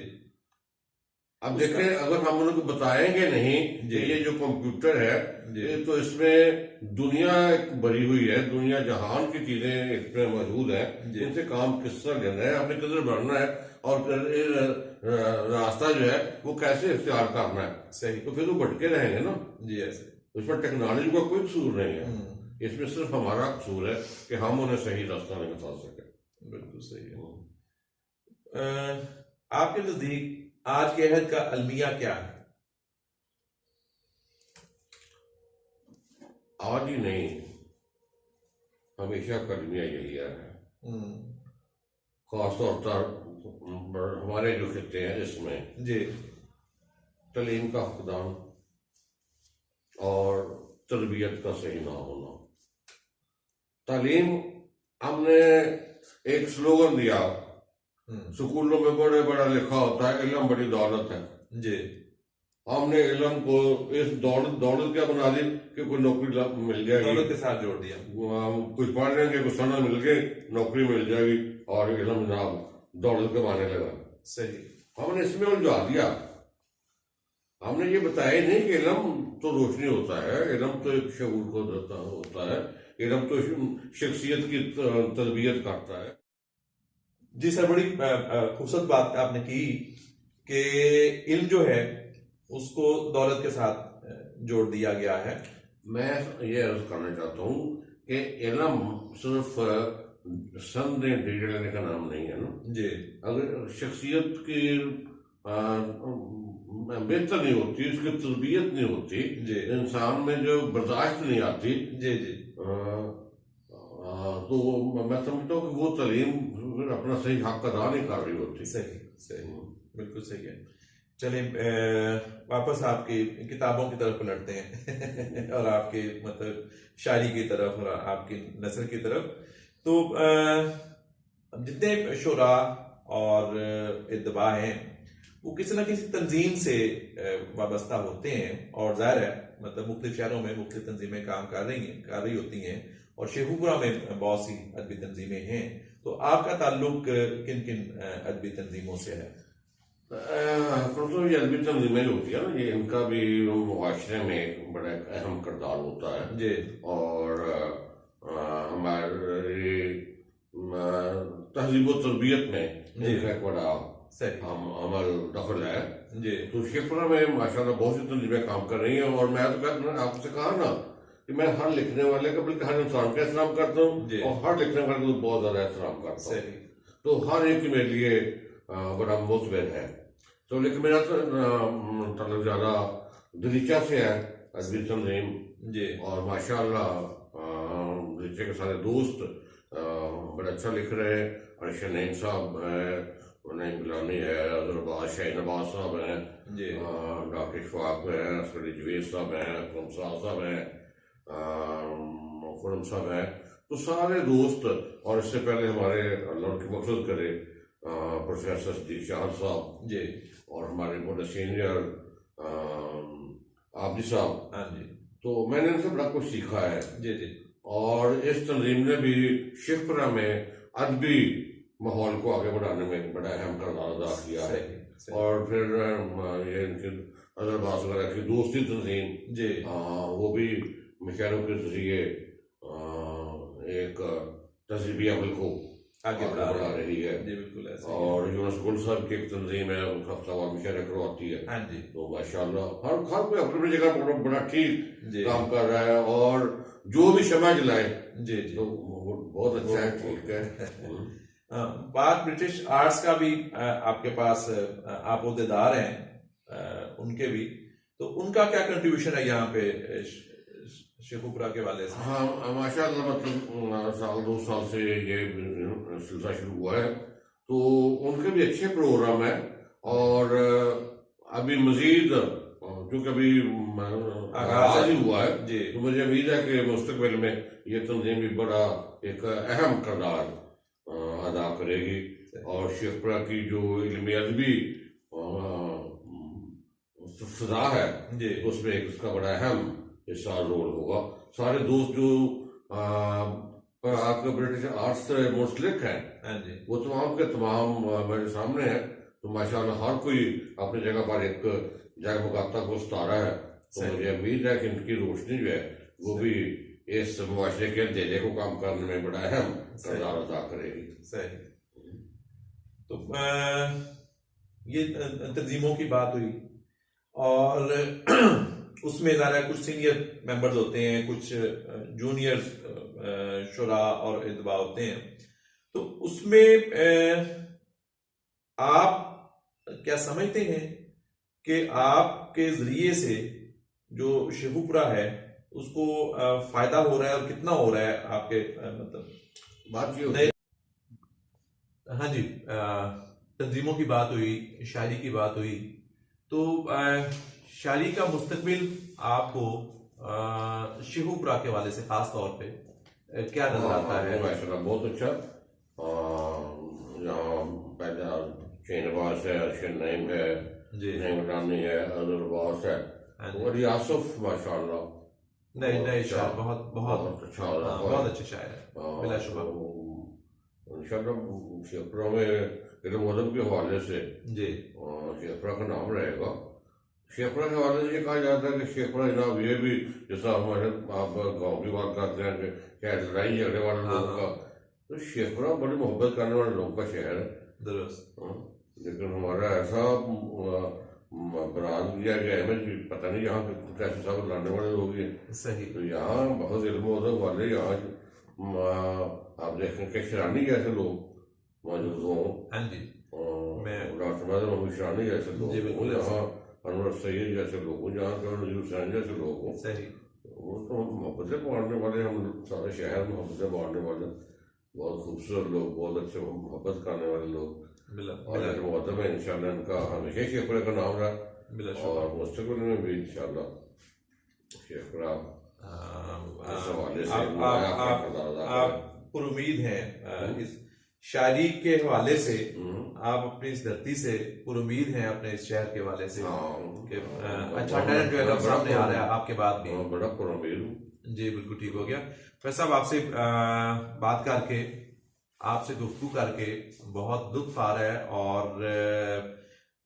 अब देखें, अगर हम उनको बताएंगे नहीं जी। कि ये जो कंप्यूटर है जी। ये तो इसमें दुनिया एक भरी हुई है, दुनिया जहान की चीजें इसमें मौजूद है, जी। इनसे काम किस तरह लेना है, आपने किधर बढ़ना है और रास्ता जो है वो कैसे इख्तियार करना है, सही। तो फिर वो भटके रहेंगे ना। जी ऐसे। उसमें टेक्नोलॉजी का कोई कसूर नहीं है, इसमें सिर्फ हमारा कसूर है कि हम उन्हें सही रास्ता नहीं बता सके। बिल्कुल सही है। आपके नजदीक आज के अहद का अलमिया क्या है? आज ही नहीं, हमेशा का दुनिया यही है। खासतौर पर हमारे जो खिते हैं इसमें जी तालीम का फकदान और तरबियत का सही ना होना। तालीम, हमने एक स्लोगन दिया, स्कूलों में बड़े बड़ा लिखा होता है इल्म बड़ी दौलत है। जी। हमने इल्म को इस दौलत क्या बना दी कि कोई नौकरी मिल जाएगी, दौलत के साथ जोड़ दिया। कुछ पढ़ लेंगे, कुछ सनद मिल गई, नौकरी मिल जाएगी और इल्म जनाब दौलत कमाने लगा। सही। हमने इसमें उलझा दिया। हमने ये बताया नहीं कि इल्म तो रोशनी होता है, इल्म तो एक शऊर को देता होता है, इल्म तो शख्सियत की तरबियत करता है। जी सर, बड़ी खूबसूरत बात आपने की कि इल्म जो है उसको दौलत के साथ जोड़ दिया गया है। मैं ये अर्ज करना चाहता हूँ कि इल्म सिर्फ संदेह डिग्री लेने का नाम नहीं है ना जी। अगर शख्सियत की बेहतर नहीं होती, उसकी तरबियत नहीं होती, जी। इंसान में जो बर्दाश्त नहीं आती, जी जी। तो मैं समझता हूँ कि वो तालीम अपना सही हक अदा नहीं कर रही होती। सही सही, बिल्कुल सही है। चलिए वापस आपकी किताबों की तरफ पलटते हैं और आपके मतलब शायरी की तरफ और आपकी नस्र की तरफ। तो जितने शुरा और इत्तबा हैं वो किसी न किसी तंजीम से वाबस्ता होते हैं और जाहिर है मतलब मुख्तलिफ शहरों में मुख्तलिफ तंजीमें काम कर रही होती हैं और शेखुपुरा में बहुत सी अदबी तंजीमें हैं। तो आपका ताल्लुक किन किन अदबी तंजीमों से है? ये अदबी तंजीमें होती है ना, ये इनका भी मुआशरे में बड़ा अहम किरदार होता है जी। और हमारे तहजीब व तरबियत में इनका एक बड़ा अमल दखल है जी। तो शेखपुरा में माशाल्लाह बहुत सी तंजीमें काम कर रही हैं और मैं तो आपसे कहा ना कि मैं हर लिखने वाले का बल्कि हर इंसान का एहतराम करता हूँ और हर लिखने वाले को बहुत ज्यादा एहतराम करता हूँ, तो हर एक मेरे लिए बड़ा मोतबर है। तो लेकिन मेरा तो ज्यादा दरीचा से है अदबी तंजीम जी और माशाल्लाह दरीचे के सारे दोस्त बड़ा अच्छा लिख रहे हैं। अर्शद नईम साहब है, नईम गिलानी है, अजहर शाहीन अब्बास साहब हैं, डॉक्टर इशफाक है, असगर जवेद साहब हैं, साहब हैं, खुरम साहब है, तो सारे दोस्त। और इससे पहले हमारे अल्लाह की मकसद करे प्रोफेसर सदीक शाह साहब जी और हमारे बहुत सीनियर आबदी साहब। हाँ जी। तो मैंने इनसे बड़ा कुछ सीखा है जी जी। और इस तंजीम ने भी शेखपुरा में अदबी माहौल को आगे बढ़ाने में बड़ा अहम किरदार अदा किया है। और फिर ये इनके अजहर वगैरह की दोस्ती तंजीम जी वो भी मशायरों के जरिए एक तहजीबी अमल को आगे बढ़ा रही है जी। बिल्कुल ऐसे। और यूनुस गुल साहब की एक तंजीम है, उनका हफ्तावार मुशायरा करवाती है। हाँ जी। तो माशाल्लाह हर कोई अपनी जगह बड़ा ठीक काम कर रहा है और जो भी शमा जलाए जी जी तो बहुत अच्छा है, ठीक है। पाक ब्रिटिश आर्ट्स का भी आपके पास आप ओहदेदार हैं उनके भी, तो उनका क्या कंट्रीब्यूशन है यहाँ पे शेखुपुरा के वाले से? हाँ माशाल्लाह, मतलब साल 2 साल से ये सिलसिला शुरू हुआ है तो उनके भी अच्छे प्रोग्राम है और अभी मजीद जो कभी आगाज ही हुआ है जी, तो मुझे उम्मीद है कि मुस्तकबिल में ये तंजीम भी बड़ा एक अहम किरदार अदा करेगी और शेखपुरा की जो इल्मी अदबी फिजा है जी उसमें इसका बड़ा अहम हिस्सा रोल होगा। सारे दोस्त जो पर आपके ब्रिटिश आर्ट्स से मुंसलिक हैं, हाँ जी, वो तमाम के तमाम मेरे सामने है। तो माशाल्लाह हर कोई अपनी जगह पर एक जगमगाता को सितारा है। तो सही। मुझे उम्मीद है कि इनकी रोशनी जो है वो भी इस मुआशरे के अंधेरे को कम करने में बड़ा अहम किरदार अदा करेगी। सही। तो ये तंजीमों की बात हुई, और उसमें ज़्यादा कुछ सीनियर मेंबर्स होते हैं, कुछ जूनियर शुरा और इतबा होते हैं। तो उसमें आप क्या समझते हैं कि आपके जरिए से जो शेखुपुरा है उसको फायदा हो रहा है, और कितना हो रहा है आपके मतलब बात ये होती है, हाँ जी, तंजीमों की बात हुई, शायरी की बात हुई, तो शायरी का मुस्तकबिल आपको शेखुपुरा के वाले से खास तौर पे क्या नजर आता है? माशाल्लाह बहुत अच्छा। यहाँ पैदा शहनवाज है, अरशद नईम है, जी, नईम रानी है, अजहर अब्बास है, हाँ जी। और यासुफ माशाल्लाह नए नए शायर बहुत बहुत बहुत अच्छा बहुत अच्छे शायर है, बिलाशुबा। इंशाल्लाह शेखपुरा में इल्म अदब के हवाले से जी, शेखपुरा का नाम रहेगा। शेखपुरा के हवाले से ये कहा जाता है कि शेखपुरा जनाब ये भी, जैसा हमारे आप गाँव की बात करते हैं कि क्या लड़ाई झगड़े वाले लोगों का, तो शेखपुरा बड़ी मोहब्बत करने वाले लोगों का शहर है। दुरुस्त। लेकिन हमारा ऐसा बना दिया गया है कि पता नहीं यहाँ कैसे सब लाने वाले लोग हैं। सही। तो यहाँ बहुत इल्म अदब वाले, यहाँ आप देखें कि शरानी जैसे लोग मौजूद हों, हाँ जी, डॉक्टर महमूद शरानी जैसे लोग जी, हों, बिल्कुल यहाँ अनवर सैयद जैसे लोग हों, जहाँ कर्नल हुसैन जैसे लोग हों, सही। वो तो मोहब्बतें बांटने वाले, हम सारे शहर में मोहब्बतें बांटने वाले बहुत खूबसूरत लोग, बहुत अच्छे मोहब्बत करने वाले लोग, और मुकदम है इंशाल्लाह इनका हमेशा शेखपुरा का नाम रहा, और मुस्तकबिल में भी इंशाल्लाह शेखपुरा इस हवाले से आप पुरुमीद हैं इस शायरी के हवाले से, आप अपनी इस धरती से पुरुमीद हैं, अपने इस शहर के हवाले से कि अच्छा टैलेंट जो है अब सामने आ रहा है आपके बाद भी। बड़ा पुरुमीद हूँ जी, बिल्कुल ठीक हो गया। फैज साहब, आपसे बात करके, आपसे गुफ्तगू करके बहुत लुत्फ आ रहा है, और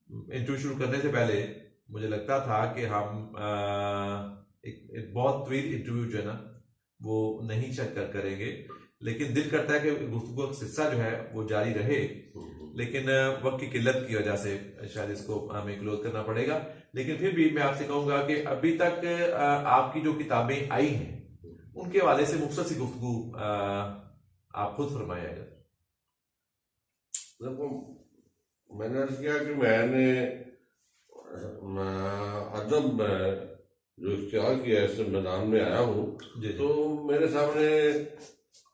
इंटरव्यू शुरू करने से पहले मुझे लगता था कि हम एक बहुत तवील इंटरव्यू जो है ना वो नहीं करेंगे, लेकिन दिल करता है कि गुफ्तगू का सिलसिला जो है वो जारी रहे, लेकिन वक्त की किल्लत की वजह से शायद इसको हमें क्लोज करना पड़ेगा। लेकिन फिर भी मैं आपसे कहूंगा कि अभी तक आपकी जो किताबें आई हैं उनके हवाले से मुख्तसर सी गुफ्तगू आप खुद फरमाइएगा। देखो, मैंने अर्ज किया कि मैंने अदब जो इख्तियार किया है, इस मैदान में आया हूँ, तो मेरे सामने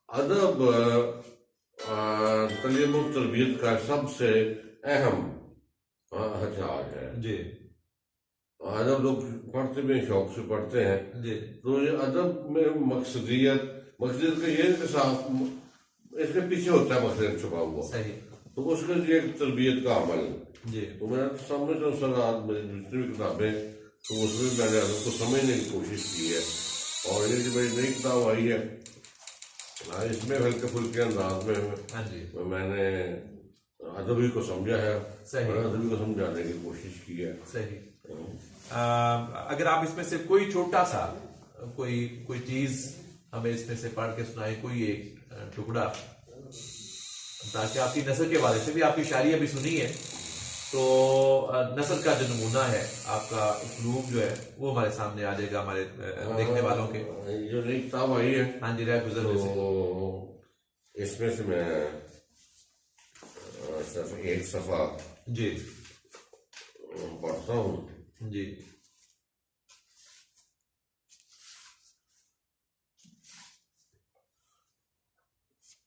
अदब तालीम और तरबियत का सबसे अहम हथियार है जी। अदब लोग पढ़ते भी शौक से पढ़ते हैं जी। तो ये अदब में मकसदियत का ये साथ इसके पीछे होता है मकसद छुपा हुआ, सही। तो उसके लिए तरबियत का अमल जी। तो मैं समझ रहा हूँ जितनी भी किताबें, तो उसमें मैंने अदब को समझने की कोशिश की है, और ये जो मेरी नई किताब आई है इसमें हल्के फुल्के अंदाज में मैंने अदबी को समझा है, अदबी को समझाने की कोशिश की है, सही। अगर आप इसमें से कोई छोटा सा कोई चीज हमें इसमें से पढ़ के सुनाए, कोई एक टुकड़ा, ताकि आपकी नस्ल के वाले से भी, आपकी शायरी अभी सुनी है तो नस्ल का जो नमूना है आपका उसलूब जो है वो हमारे सामने आ जाएगा, हमारे देखने वालों के। जो नई किताब आई है, हाँ जी, रह गुजर तो इसमें से मैं एक सफा जी पढ़ता हूँ जी।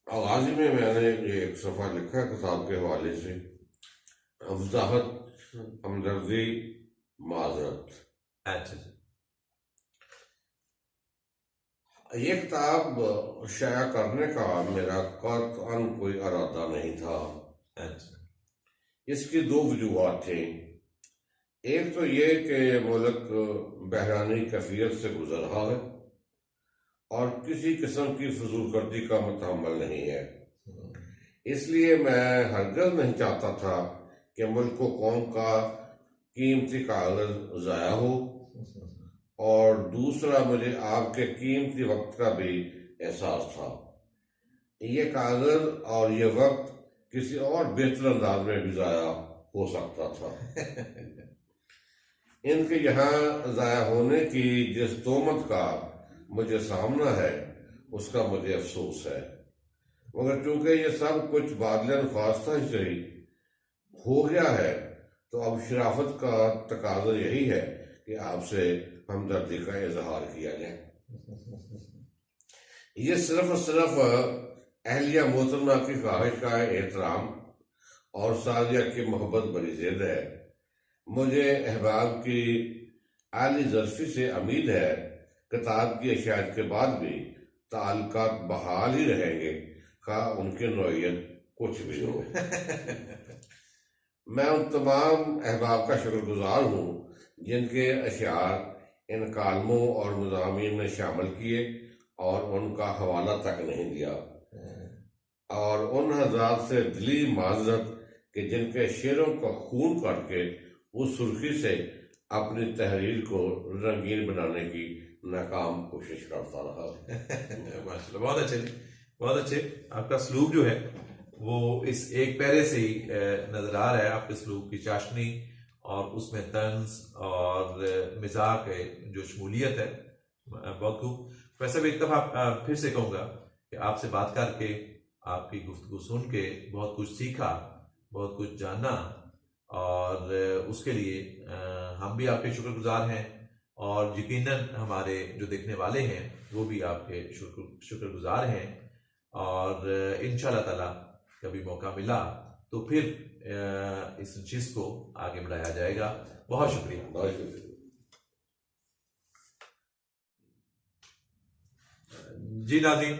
आगाज में मैंने एक सफा लिखा किताब के हवाले से, वजाहत, हमदर्दी, माजरत। अच्छा, ये किताब शाया करने का मेरा कतअन कोई इरादा नहीं था। अच्छा। इसकी दो वजूहात थी। एक तो ये कि मुल्क बहरानी कैफियत से गुजर रहा है, और किसी किस्म की फजूलगर्दी का मुतहम्मल नहीं है। इसलिए मैं हरगज नहीं चाहता था कि मुल्क को कौम का कीमती कागज ज़ाया हो, और दूसरा मुझे आपके कीमती वक्त का भी एहसास था। ये कागज और ये वक्त किसी और बेहतर अंदाज में भी ज़ाया हो सकता था। इनके यहाँ ज़ाया होने की जिस तोहमत का मुझे सामना है उसका मुझे अफसोस है, मगर चूंकि ये सब कुछ बादलन ख्वास्ता ही सही हो गया है, तो अब शराफत का तकाजा यही है कि आपसे हमदर्दी का इजहार किया जाए। ये सिर्फ अहलिया मोहतरमा की ख्वाहिश का एहतराम और सादिया की मोहब्बत बड़ी जिद है। मुझे अहबाब की आली ज़र्फ़ी से उम्मीद है किताब की इशाअत के बाद भी ताल्लुकात बहाल ही रहेंगे, खा उनकी नौइयत कुछ भी हो। मैं उन तमाम अहबाब का शुक्रगुजार हूँ जिनके अशार इन कालमों और मज़ामीन में शामिल किए और उनका हवाला तक नहीं दिया, और उन हज़रात से दिली माज़रत कि जिनके शेरों का खून करके उस सुर्खी से अपनी तहरीर को रंगीन बनाने की नाकाम कोशिश करता रहा। माशाल्लाह, बहुत अच्छे। आपका सलूक जो है वो इस एक पैरे से ही नजर आ रहा है, आपके सलूक की चाशनी और उसमें तंज और मिजाज है जो शमूलियत है, बहुत खूब। वैसे भी एक दफा फिर से कहूँगा कि आपसे बात करके, आपकी गुफ्तगू सुन के बहुत कुछ सीखा, बहुत कुछ जाना, और उसके लिए हम भी आपके शुक्रगुजार हैं, और यकीनन हमारे जो देखने वाले हैं वो भी आपके शुक्रगुजार हैं। और इंशाअल्लाह ताला कभी मौका मिला तो फिर इस चीज को आगे बढ़ाया जाएगा। बहुत शुक्रिया। बहुत शुक्रिया। जी नाज़रीन,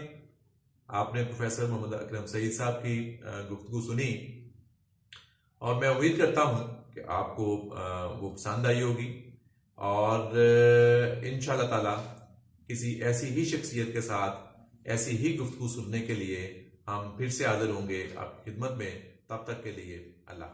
आपने प्रोफेसर मोहम्मद अकरम सईद साहब की गुफ्तगू सुनी, और मैं उम्मीद करता हूँ कि आपको वो पसंद आई होगी, और इंशाअल्लाह ताला किसी ऐसी ही शख्सियत के साथ ऐसी ही गुफ्तगू सुनने के लिए हम फिर से हाजिर होंगे आपकी खिदमत में। तब तक के लिए अल्लाह।